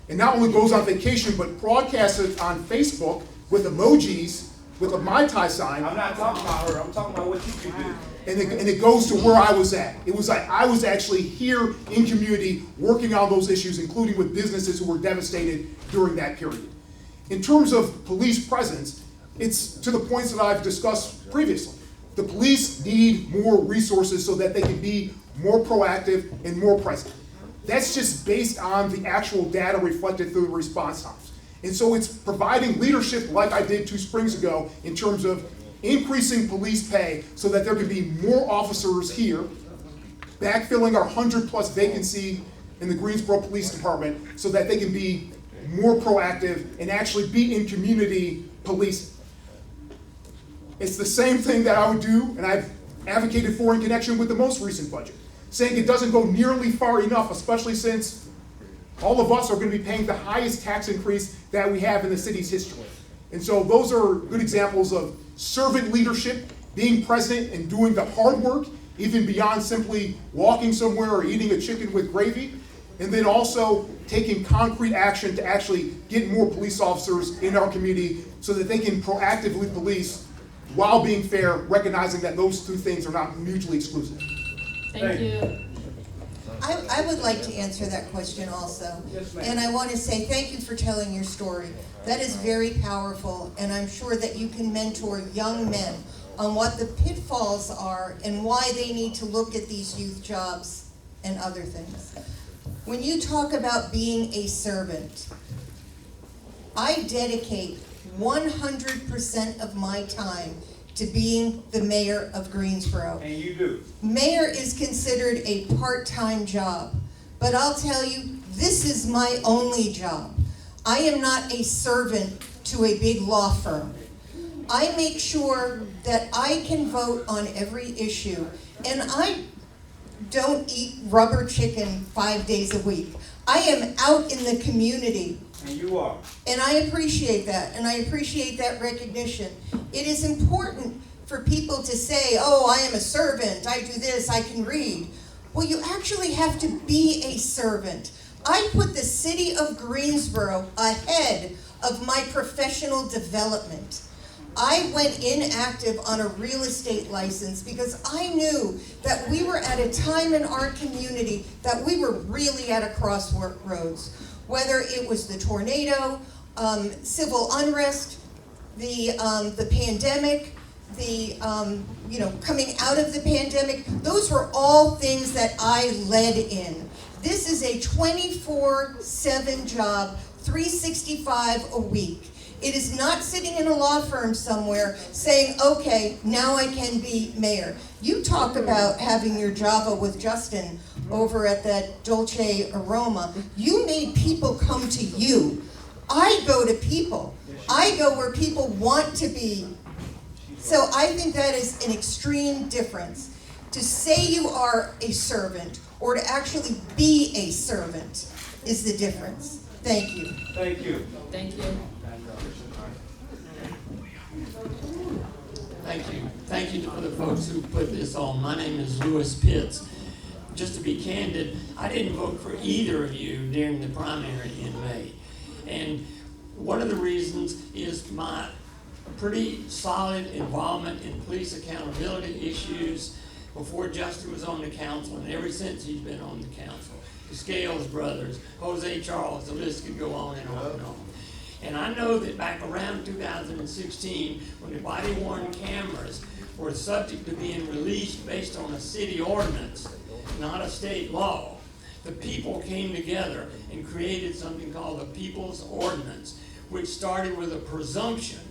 and not only goes on vacation, but broadcasts it on Facebook with emojis, with a Mai Tai sign. I'm not talking about her, I'm talking about what you can do. And it goes to where I was at. It was like I was actually here in community working on those issues, including with businesses who were devastated during that period. In terms of police presence, it's to the points that I've discussed previously. The police need more resources so that they can be more proactive and more present. That's just based on the actual data reflected through the response times. And so it's providing leadership like I did 2 springs ago in terms of increasing police pay so that there can be more officers here, backfilling our 100+ vacancy in the Greensboro Police Department so that they can be more proactive and actually be in community policing. It's the same thing that I would do, and I've advocated for in connection with the most recent budget, saying it doesn't go nearly far enough, especially since all of us are going to be paying the highest tax increase that we have in the city's history. And so those are good examples of servant leadership, being present and doing the hard work, even beyond simply walking somewhere or eating a chicken with gravy, and then also taking concrete action to actually get more police officers in our community so that they can proactively police while being fair, recognizing that those two things are not mutually exclusive. Thank you. I would like to answer that question also. And I want to say thank you for telling your story. That is very powerful, and I'm sure that you can mentor young men on what the pitfalls are and why they need to look at these youth jobs and other things. When you talk about being a servant, I dedicate 100% of my time to being the mayor of Greensboro. And you do. Mayor is considered a part-time job, but I'll tell you, this is my only job. I am not a servant to a big law firm. I make sure that I can vote on every issue, and I don't eat rubber chicken 5 days a week. I am out in the community. And you are. And I appreciate that, and I appreciate that recognition. It is important for people to say, oh, I am a servant, I do this, I can read. Well, you actually have to be a servant. I put the city of Greensboro ahead of my professional development. I went inactive on a real estate license because I knew that we were at a time in our community that we were really at a crossroads. Whether it was the tornado, civil unrest, the pandemic, coming out of the pandemic, those were all things that I led in. This is a 24/7 job, 365 a week. It is not sitting in a law firm somewhere saying, okay, now I can be mayor. You talk about having your Java with Justin over at that Dolce Aroma. You made people come to you. I go to people. I go where people want to be. So I think that is an extreme difference. To say you are a servant or to actually be a servant is the difference. Thank you. Thank you. Thank you. Thank you. Thank you to the folks who put this on. My name is Lewis Pitts. Just to be candid, I didn't vote for either of you during the primary in May. And one of the reasons is my pretty solid involvement in police accountability issues before Justin was on the council and ever since he's been on the council. The Scales brothers, Jose Charles, the list could go on and on and on. And I know that back around 2016, when the body-worn cameras were subject to being released based on a city ordinance, not a state law, the people came together and created something called the People's Ordinance, which started with a presumption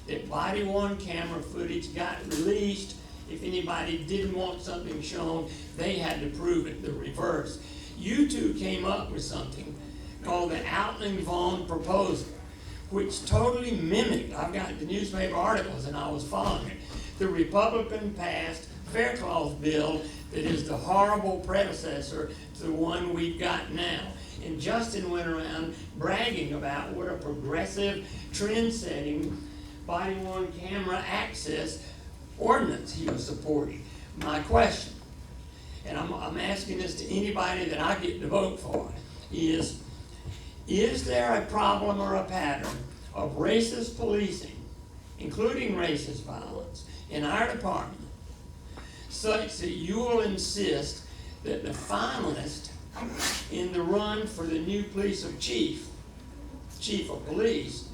that body-worn camera footage got released. If anybody didn't want something shown, they had to prove it, the reverse. You two came up with something called the Outling-Vaughn proposal, which totally mimicked, I've got the newspaper articles and I was following it, the Republican passed Faircloth bill that is the horrible predecessor to the one we've got now. And Justin went around bragging about what a progressive, trend-setting, body-worn camera access ordinance he was supporting. My question, and I'm asking this to anybody that I get to vote for, is there a problem or a pattern of racist policing, including racist violence, in our department, such that you will insist that the finalist in the run for the new chief of police,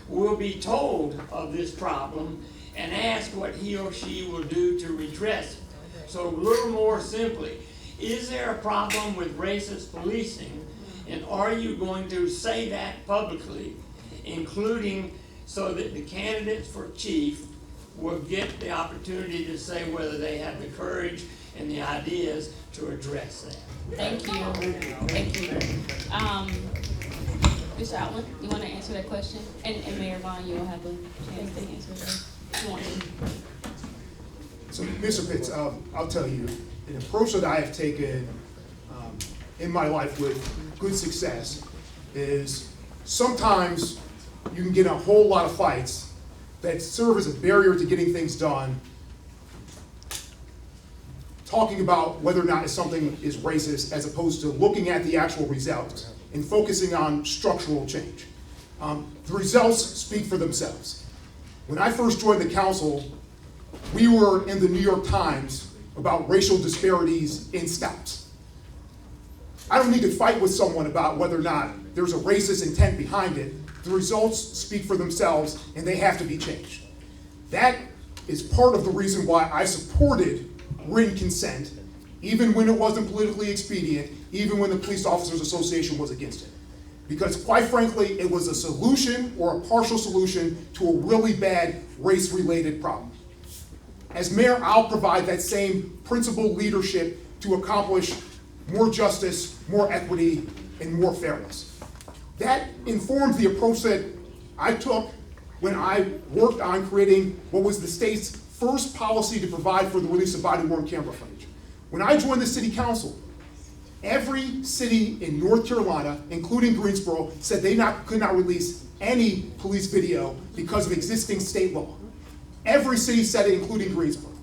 will be told of this problem and ask what he or she will do to redress it? So a little more simply, is there a problem with racist policing, and are you going to say that publicly, including so that the candidates for chief will get the opportunity to say whether they have the courage and the ideas to address that? Thank you. Thank you. Mr. Outland, you want to answer that question? And Mayor Vaughn, you will have a chance to answer that. So, Mr. Pitts, I'll tell you, an approach that I have taken in my life with good success is sometimes you can get in a whole lot of fights that serve as a barrier to getting things done, talking about whether or not something is racist as opposed to looking at the actual results and focusing on structural change. The results speak for themselves. When I first joined the council, we were in the New York Times about racial disparities in stops. I don't need to fight with someone about whether or not there's a racist intent behind it. The results speak for themselves and they have to be changed. That is part of the reason why I supported written consent, even when it wasn't politically expedient, even when the Police Officers Association was against it. Because quite frankly, it was a solution or a partial solution to a really bad race-related problem. As mayor, I'll provide that same principled leadership to accomplish more justice, more equity, and more fairness. That informed the approach that I took when I worked on creating what was the state's first policy to provide for the release of body-worn camera footage. When I joined the city council, every city in North Carolina, including Greensboro, said they could not release any police video because of existing state law. Every city said it, including Greensboro.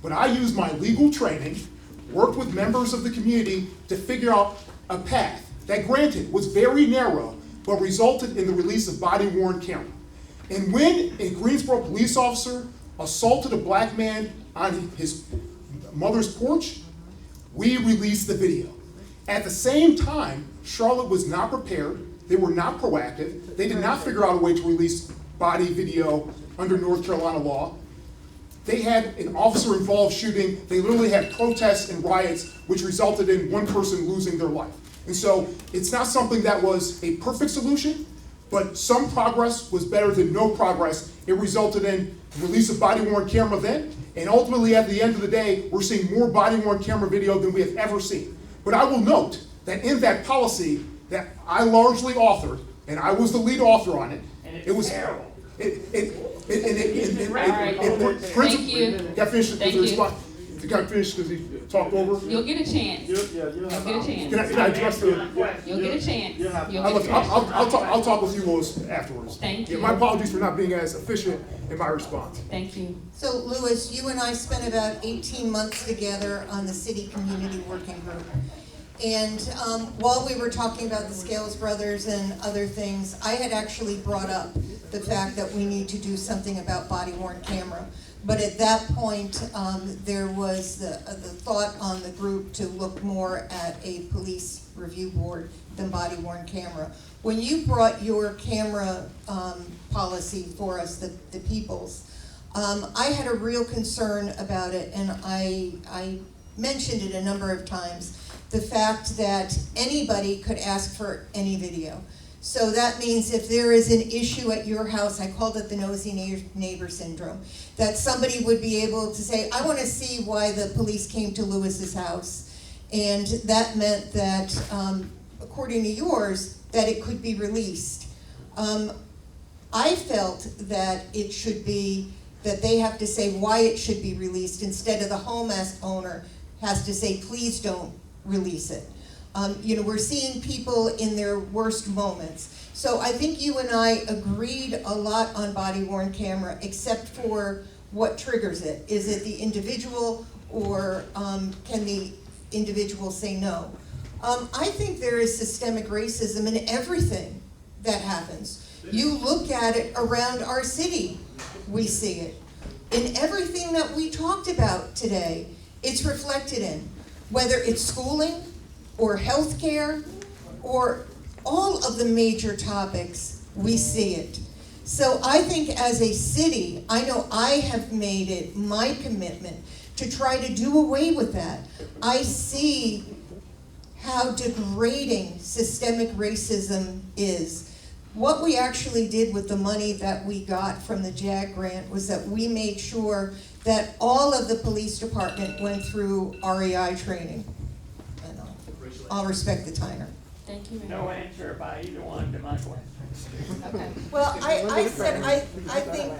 But I used my legal training, worked with members of the community to figure out a path that, granted, was very narrow, but resulted in the release of body-worn camera. And when a Greensboro police officer assaulted a black man on his mother's porch, we released the video. At the same time, Charlotte was not prepared, they were not proactive, they did not figure out a way to release body video under North Carolina law. They had an officer-involved shooting, they literally had protests and riots, which resulted in one person losing their life. And so, it's not something that was a perfect solution, but some progress was better than no progress. It resulted in the release of body-worn camera then, and ultimately at the end of the day, we're seeing more body-worn camera video than we have ever seen. But I will note that in that policy that I largely authored, and I was the lead author on it, it was terrible. Thank you. Got finished because he got finished because he talked over. You'll get a chance. You'll get a chance. Can I address the? You'll get a chance. I'll talk with you, Louis, afterwards. Thank you. My apologies for not being as efficient in my response. Thank you. So Louis, you and I spent about 18 months together on the city community working group. And while we were talking about the Scales brothers and other things, I had actually brought up the fact that we need to do something about body-worn camera. But at that point, there was the thought on the group to look more at a police review board than body-worn camera. When you brought your camera policy for us, the people's, I had a real concern about it, and I mentioned it a number of times, the fact that anybody could ask for any video. So that means if there is an issue at your house, I called it the nosy neighbor syndrome, that somebody would be able to say, I want to see why the police came to Lewis's house. And that meant that, according to yours, that it could be released. I felt that it should be, that they have to say why it should be released instead of the home owner has to say, please don't release it. We're seeing people in their worst moments. So I think you and I agreed a lot on body-worn camera, except for what triggers it. Is it the individual, or can the individual say no? I think there is systemic racism in everything that happens. You look at it around our city, we see it. In everything that we talked about today, it's reflected in, whether it's schooling, or healthcare, or all of the major topics, we see it. So I think as a city, I know I have made it my commitment to try to do away with that. I see how degrading systemic racism is. What we actually did with the money that we got from the JAG grant was that we made sure that all of the police department went through REI training. I'll respect the timer. Thank you. No answer by either one to my question. Okay. Well, I said I think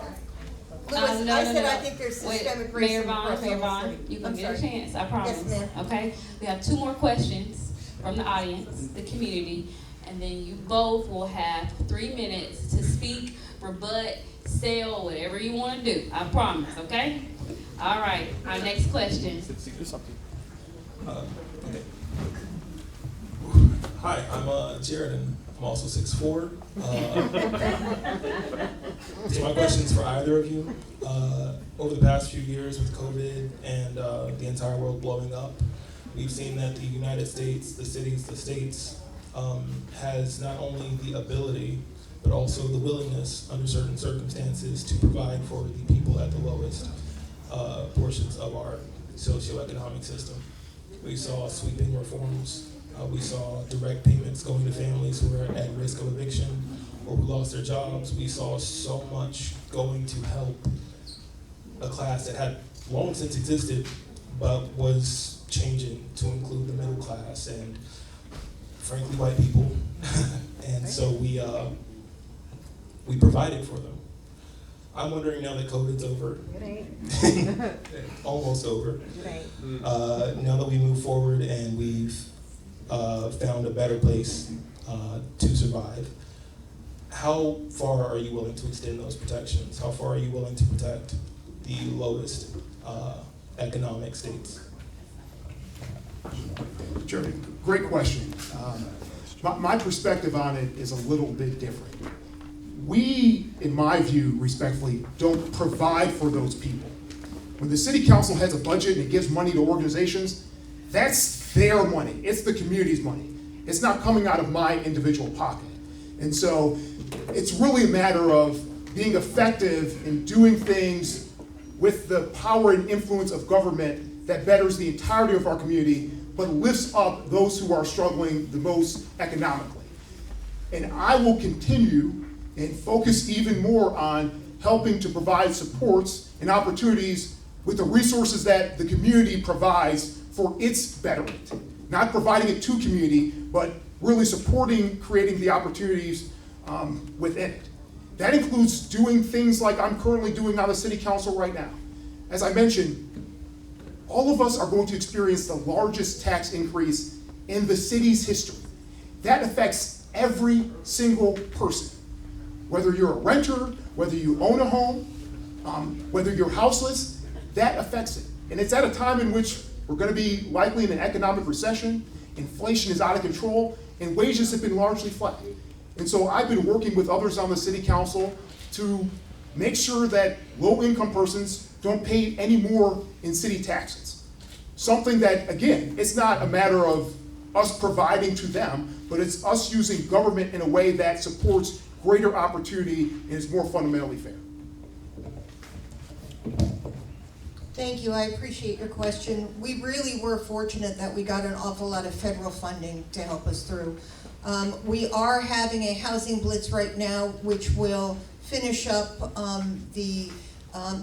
Louis, No, I no, said no. I think there's Wait, systemic Mayor racism Vaughn, across Mayor the whole Vaughn, city. you can I'm get a sorry. chance, I promise. Yes, ma'am. Okay, we have 2 more questions from the audience, the community, and then you both will have 3 minutes to speak, rebut, sell, whatever you want to do. I promise, okay? All right, our next question. Okay. Hi, I'm Jared, and I'm also 6'4". So my question's for either of you. Over the past few years with COVID and the entire world blowing up, we've seen that the United States, the cities, the states, has not only the ability, but also the willingness under certain circumstances to provide for the people at the lowest portions of our socioeconomic system. We saw sweeping reforms. We saw direct payments going to families who were at risk of eviction or who lost their jobs. We saw so much going to help a class that had long since existed, but was changing to include the middle class and, frankly, white people. And so we provided for them. I'm wondering now that COVID's over, almost over, now that we move forward and we've found a better place to survive, how far are you willing to extend those protections? How far are you willing to protect the lowest economic states? Jeremy, great question. My perspective on it is a little bit different. We, in my view, respectfully, don't provide for those people. When the city council has a budget and it gives money to organizations, that's their money. It's the community's money. It's not coming out of my individual pocket. And so it's really a matter of being effective in doing things with the power and influence of government that betters the entirety of our community, but lifts up those who are struggling the most economically. And I will continue and focus even more on helping to provide supports and opportunities with the resources that the community provides for its betterment. Not providing it to community, but really supporting, creating the opportunities within it. That includes doing things like I'm currently doing on the city council right now. As I mentioned, all of us are going to experience the largest tax increase in the city's history. That affects every single person. Whether you're a renter, whether you own a home, whether you're houseless, that affects it. And it's at a time in which we're going to be likely in an economic recession, inflation is out of control, and wages have been largely flat. And so I've been working with others on the city council to make sure that low-income persons don't pay any more in city taxes. Something that, again, it's not a matter of us providing to them, but it's us using government in a way that supports greater opportunity and is more fundamentally fair. Thank you, I appreciate your question. We really were fortunate that we got an awful lot of federal funding to help us through. We are having a housing blitz right now, which will finish up the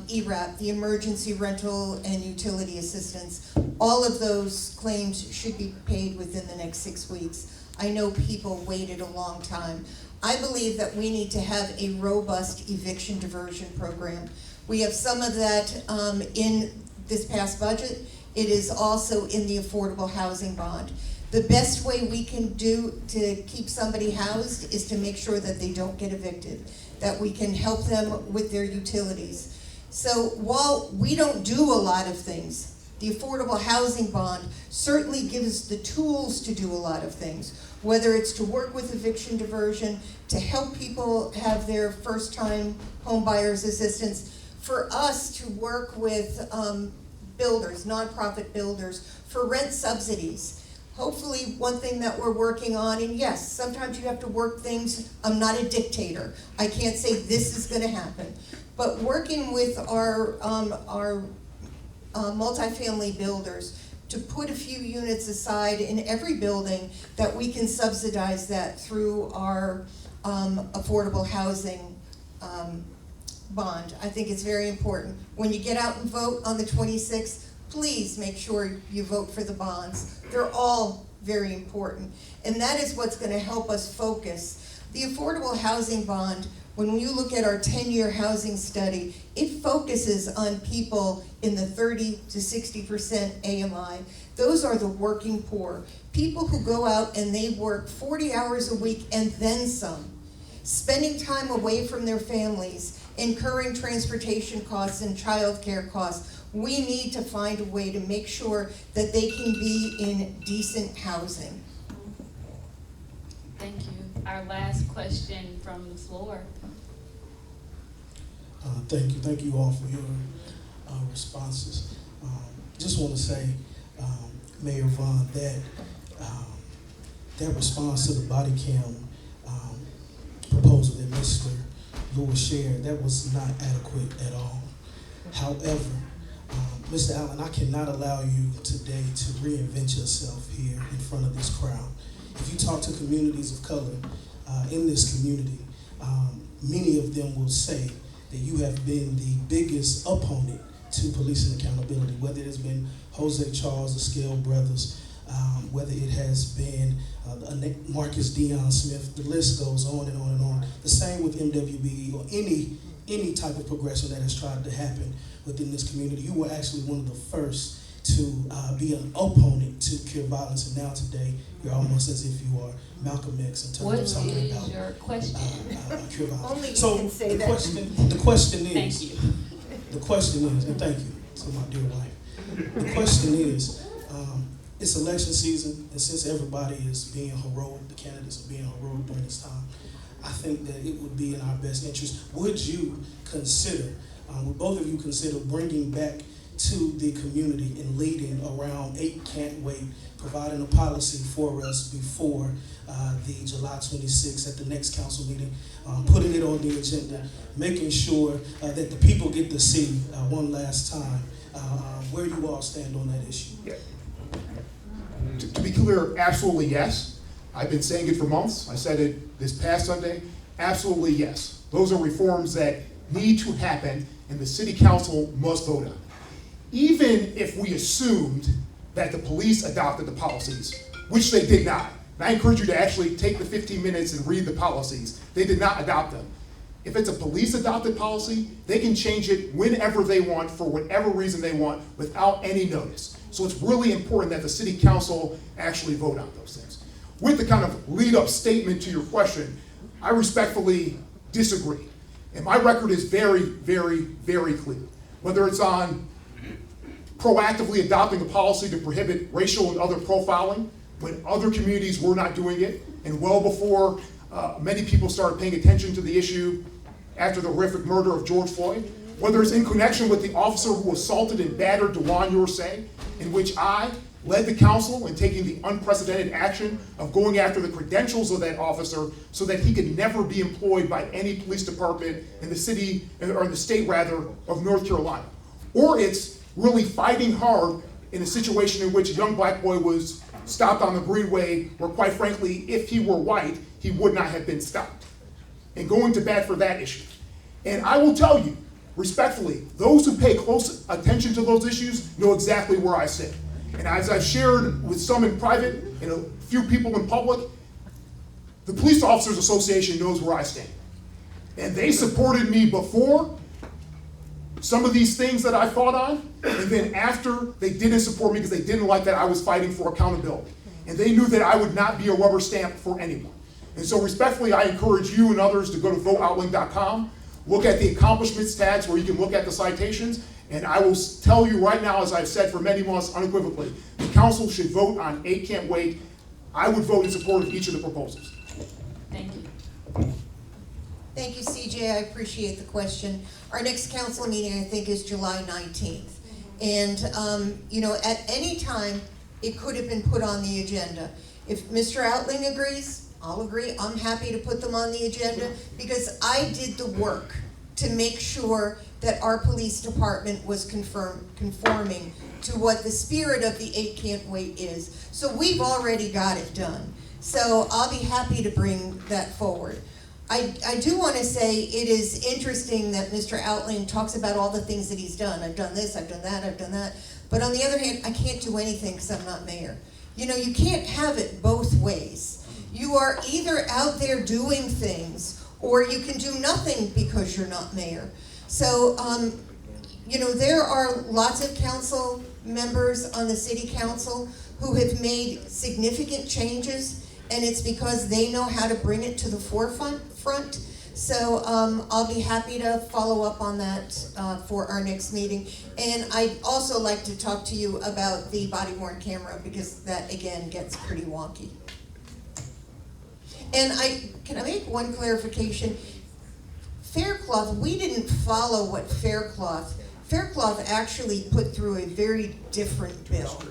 ERAP, the Emergency Rental and Utility Assistance. All of those claims should be paid within the next 6 weeks. I know people waited a long time. I believe that we need to have a robust eviction diversion program. We have some of that in this past budget. It is also in the affordable housing bond. The best way we can do to keep somebody housed is to make sure that they don't get evicted, that we can help them with their utilities. So while we don't do a lot of things, the affordable housing bond certainly gives the tools to do a lot of things, whether it's to work with eviction diversion, to help people have their first-time home buyers assistance, for us to work with builders, nonprofit builders, for rent subsidies. Hopefully, one thing that we're working on, and yes, sometimes you have to work things, I'm not a dictator. I can't say this is gonna happen. But working with our multifamily builders to put a few units aside in every building that we can subsidize that through our affordable housing bond. I think it's very important. When you get out and vote on the 26th, please make sure you vote for the bonds. They're all very important. And that is what's going to help us focus. The affordable housing bond When you look at our 10-year housing study, it focuses on people in the 30 to 60% AMI. Those are the working poor. People who go out and they work 40 hours a week and then some, spending time away from their families, incurring transportation costs and childcare costs. We need to find a way to make sure that they can be in decent housing. Thank you. Our last question from the floor. Thank you all for your responses. Just want to say, Mayor Vaughn, that response to the body cam proposal that Mr. Lewis shared, that was not adequate at all. However, Mr. Allen, I cannot allow you today to reinvent yourself here in front of this crowd. If you talk to communities of color in this community, many of them will say that you have been the biggest opponent to policing accountability, whether it has been Jose Charles, the Scale Brothers, whether it has been Marcus Dion Smith, the list goes on and on and on. The same with MWBE or any type of progression that has tried to happen within this community. You were actually one of the first to be an opponent to cure violence, and now today you're almost as if you are Malcolm X in terms of talking about your question? Cure violence. Only you So can say the that. question is, Thank you. the question is, and thank you to my dear wife. The question is, it's election season, and since everybody is being heroic, the candidates are being heroic during this time, I think that it would be in our best interest. Would you consider, would both of you consider bringing back to the community and leading around 8 Can't Wait, providing a policy for us before the July 26th at the next council meeting, putting it on the agenda, making sure that the people get to see one last time where you all stand on that issue? Yeah. To be clear, absolutely yes. I've been saying it for months. I said it this past Sunday. Absolutely yes. Those are reforms that need to happen and the city council must vote on. Even if we assumed that the police adopted the policies, which they did not. And I encourage you to actually take the 15 minutes and read the policies. They did not adopt them. If it's a police adopted policy, they can change it whenever they want for whatever reason they want without any notice. So it's really important that the city council actually vote on those things. With the kind of lead up statement to your question, I respectfully disagree. And my record is very, very, very clear. Whether it's on proactively adopting a policy to prohibit racial and other profiling when other communities were not doing it, and well before many people started paying attention to the issue after the horrific murder of George Floyd, whether it's in connection with the officer who assaulted and battered Dewan Yoursay, in which I led the council in taking the unprecedented action of going after the credentials of that officer so that he could never be employed by any police department in the city, or in the state rather, of North Carolina. Or it's really fighting hard in a situation in which a young black boy was stopped on the Greenway where, quite frankly, if he were white, he would not have been stopped. And going to bat for that issue. And I will tell you, respectfully, those who pay close attention to those issues know exactly where I sit. And as I've shared with some in private and a few people in public, the Police Officers Association knows where I stand. And they supported me before some of these things that I fought on, and then after, they didn't support me because they didn't like that I was fighting for accountability. And they knew that I would not be a rubber stamp for anyone. And so respectfully, I encourage you and others to go to voteoutling.com, look at the accomplishments tags where you can look at the citations, and I will tell you right now, as I've said for many months unequivocally, the council should vote on 8 Can't Wait. I would vote in support of each of the proposals. Thank you. Thank you, CJ. I appreciate the question. Our next council meeting, I think, is July 19th. And, at any time, it could have been put on the agenda. If Mr. Outling agrees, I'll agree. I'm happy to put them on the agenda because I did the work to make sure that our police department was conforming to what the spirit of the 8 Can't Wait is. So we've already got it done. So I'll be happy to bring that forward. I do want to say it is interesting that Mr. Outling talks about all the things that he's done. I've done this, I've done that, I've done that. But on the other hand, I can't do anything because I'm not mayor. You can't have it both ways. You are either out there doing things or you can do nothing because you're not mayor. So, you know, there are lots of council members on the city council who have made significant changes, and it's because they know how to bring it to the forefront. So I'll be happy to follow up on that for our next meeting. And I'd also like to talk to you about the body-worn camera, because that, again, gets pretty wonky. And can I make one clarification? Faircloth, we didn't follow what Faircloth actually put through a very different bill.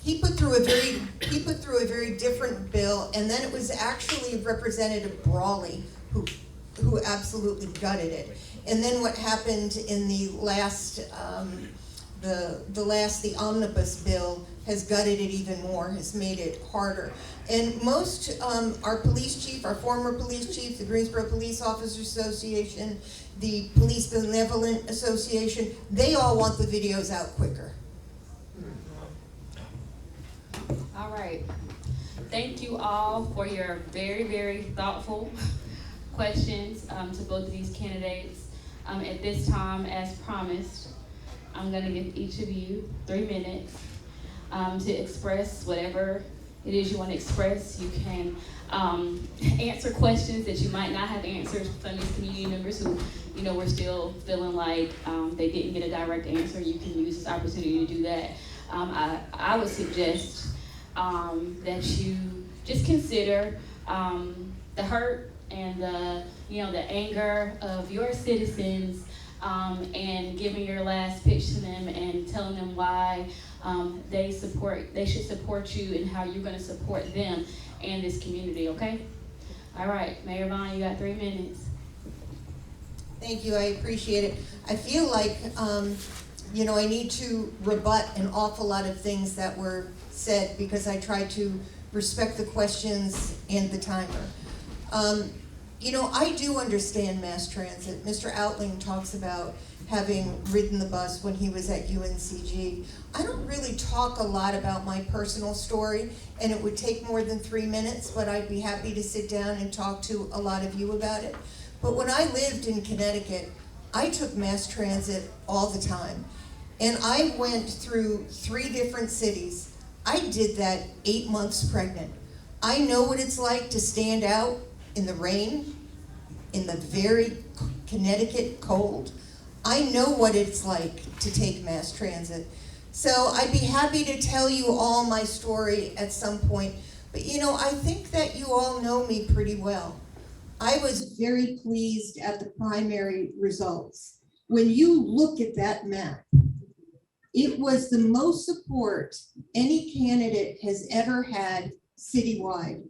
He put through a very different bill, and then it was actually Representative Brawley who absolutely gutted it. And then what happened in the last the omnibus bill has gutted it even more, has made it harder. And most, our police chief, our former police chief, the Greensboro Police Officers Association, the Police Benevolent Association, they all want the videos out quicker. All right. Thank you all for your very, very thoughtful questions to both of these candidates. At this time, as promised, I'm going to give each of you 3 minutes to express whatever it is you want to express. You can answer questions that you might not have answered from these community members who, you know, were still feeling like they didn't get a direct answer. You can use this opportunity to do that. I would suggest that you just consider the hurt and the anger of your citizens, and giving your last pitch to them and telling them why they should support you and how you're going to support them and this community. Okay? All right, Mayor Vaughn, you got 3 minutes. Thank you, I appreciate it. I feel like I need to rebut an awful lot of things that were said, because I tried to respect the questions and the timer. I do understand mass transit. Mr. Outling talks about having ridden the bus when he was at UNCG. I don't really talk a lot about my personal story, and it would take more than 3 minutes, but I'd be happy to sit down and talk to a lot of you about it. But when I lived in Connecticut, I took mass transit all the time. And I went through 3 different cities. I did that 8 months pregnant. I know what it's like to stand out in the rain, in the very Connecticut cold. I know what it's like to take mass transit. So I'd be happy to tell you all my story at some point. But I think that you all know me pretty well. I was very pleased at the primary results. When you look at that map, it was the most support any candidate has ever had citywide.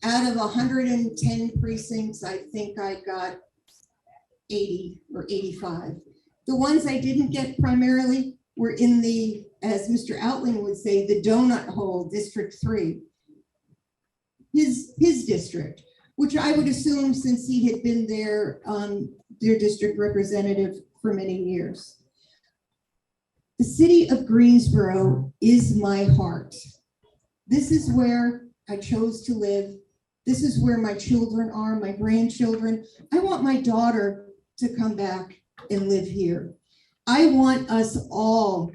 Out of 110 precincts, I think I got 80 or 85. The ones I didn't get primarily were in the, as Mr. Outling would say, the donut hole, District 3. His district, which I would assume, since he had been their district representative for many years. The city of Greensboro is my heart. This is where I chose to live. This is where my children are, my grandchildren. I want my daughter to come back and live here. I want us all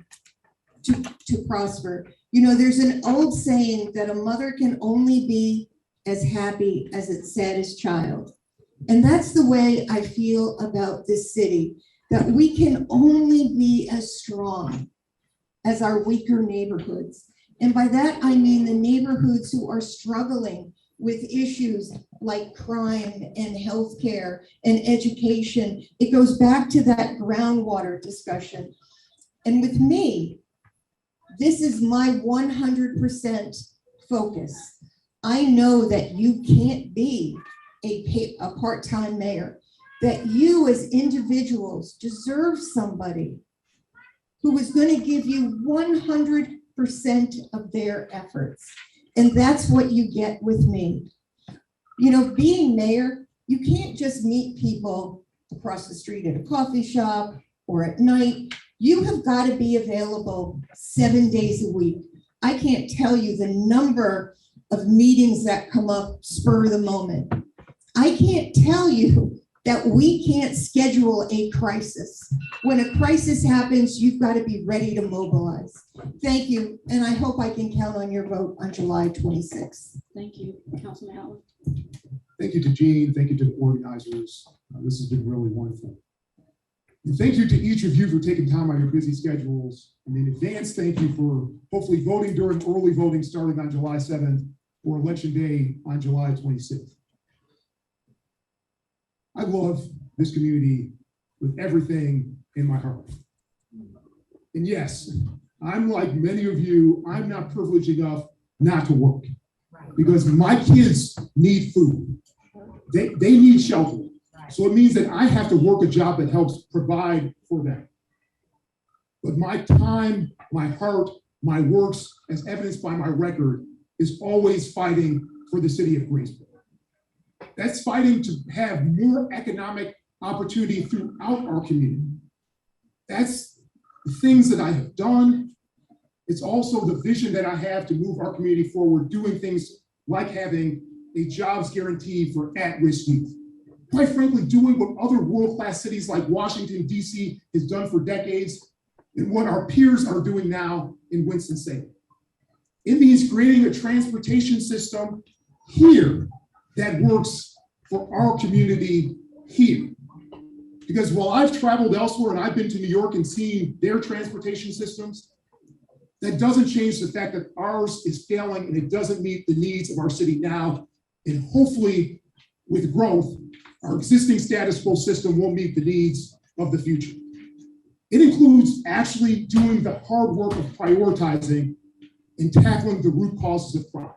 to prosper. There's an old saying that a mother can only be as happy as its saddest child. And that's the way I feel about this city, that we can only be as strong as our weaker neighborhoods. And by that, I mean the neighborhoods who are struggling with issues like crime and healthcare and education. It goes back to that groundwater discussion. And with me, this is my 100% focus. I know that you can't be a part-time mayor, that you as individuals deserve somebody who is going to give you 100% of their efforts. And that's what you get with me. Being mayor, you can't just meet people across the street at a coffee shop or at night. You have got to be available 7 days a week. I can't tell you the number of meetings that come up spur of the moment. I can't tell you that we can't schedule a crisis. When a crisis happens, you've got to be ready to mobilize. Thank you, and I hope I can count on your vote on July 26th. Thank you, Councilman Allen. Thank you to Gene. Thank you to the organizers. This has been really wonderful. And thank you to each of you for taking time out of your busy schedules. And in advance, thank you for hopefully voting during early voting starting on July 7th or Election Day on July 26th. I love this community with everything in my heart. And yes, I'm like many of you, I'm not privileged enough not to work because my kids need food. They need shelter. So it means that I have to work a job that helps provide for them. But my time, my heart, my works, as evidenced by my record, is always fighting for the city of Greensboro. That's fighting to have more economic opportunity throughout our community. That's the things that I have done. It's also the vision that I have to move our community forward, doing things like having a jobs guarantee for at-risk youth. Quite frankly, doing what other world-class cities like Washington, D.C. has done for decades and what our peers are doing now in Winston-Salem. It means creating a transportation system here that works for our community here. Because while I've traveled elsewhere and I've been to New York and seen their transportation systems, that doesn't change the fact that ours is failing and it doesn't meet the needs of our city now. And hopefully with growth, our existing status quo system will meet the needs of the future. It includes actually doing the hard work of prioritizing and tackling the root causes of crime.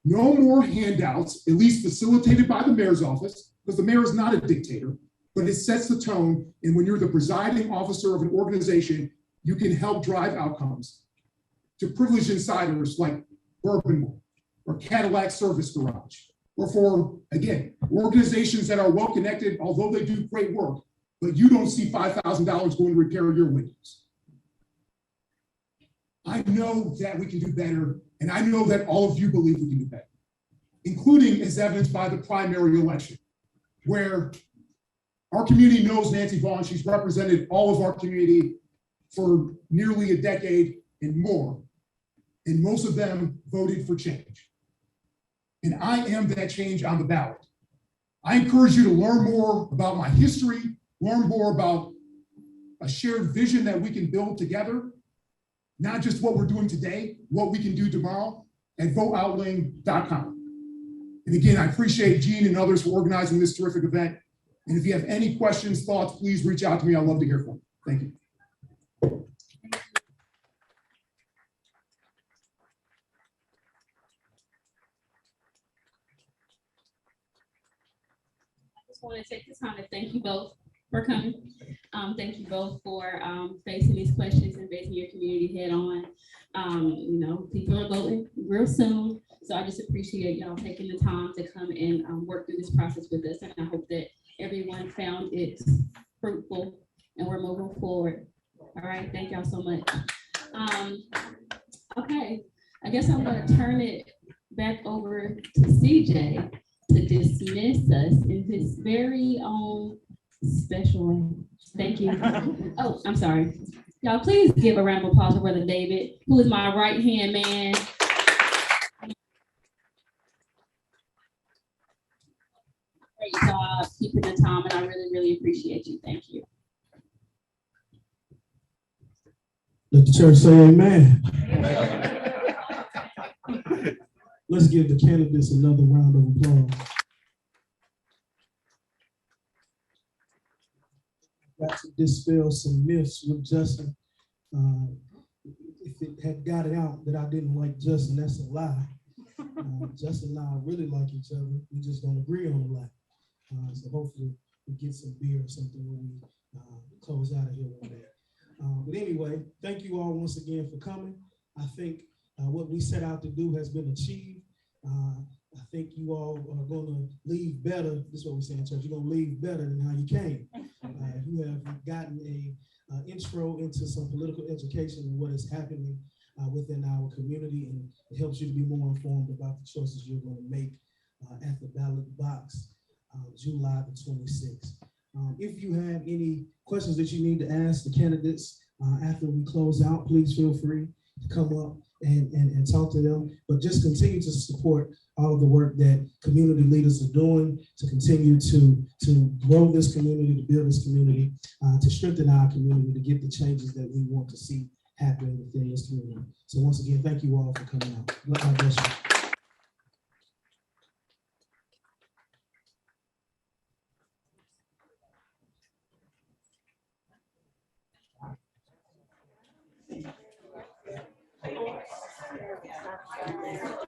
No more handouts, at least facilitated by the mayor's office, because the mayor is not a dictator, but it sets the tone. And when you're the presiding officer of an organization, you can help drive outcomes to privileged insiders like Bourbon or Cadillac Service Garage, or for, again, organizations that are well-connected, although they do great work, but you don't see $5,000 going to repair your windows. I know that we can do better, and I know that all of you believe we can do better, including as evidenced by the primary election, where our community knows Nancy Vaughn. She's represented all of our community for nearly a decade and more, and most of them voted for change. And I am that change on the ballot. I encourage you to learn more about my history, learn more about a shared vision that we can build together, not just what we're doing today, what we can do tomorrow, at voteoutling.com. And again, I appreciate Gene and others for organizing this terrific event. And if you have any questions, thoughts, please reach out to me. I'd love to hear from you. Thank you. I just want to take the time to thank you both for coming. Thank you both for facing these questions and facing your community head on. You know, people are voting real soon, so I just appreciate y'all taking the time to come and work through this process with us, and I hope that everyone found it fruitful and we're moving forward. All right, thank y'all so much. Okay, I guess I'm gonna turn it back over to CJ to dismiss us in his very own special way. Thank you. Oh, I'm sorry. Y'all, please give a round of applause for Brother David, who is my right-hand man. Great job keeping the time, and I really, really appreciate you. Thank you. Let the church say amen. Let's give the candidates another round of applause. Got to dispel some myths with Justin. If it had got it out that I didn't like Justin, that's a lie. Justin and I really like each other. We just don't agree on a lot. So hopefully we get some beer or something when we close out of here one day. But anyway, thank you all once again for coming. I think what we set out to do has been achieved. I think you all are going to leave better. This is what we say in church. You're going to leave better than how you came. You have gotten a intro into some political education and what is happening within our community, and it helps you to be more informed about the choices you're going to make at the ballot box. July the 26th. If you have any questions that you need to ask the candidates after we close out, please feel free to come up and talk to them. But just continue to support all of the work that community leaders are doing to continue to grow this community, to build this community, to strengthen our community, to get the changes that we want to see happen within this community. So once again, thank you all for coming out. God bless you. Thank you.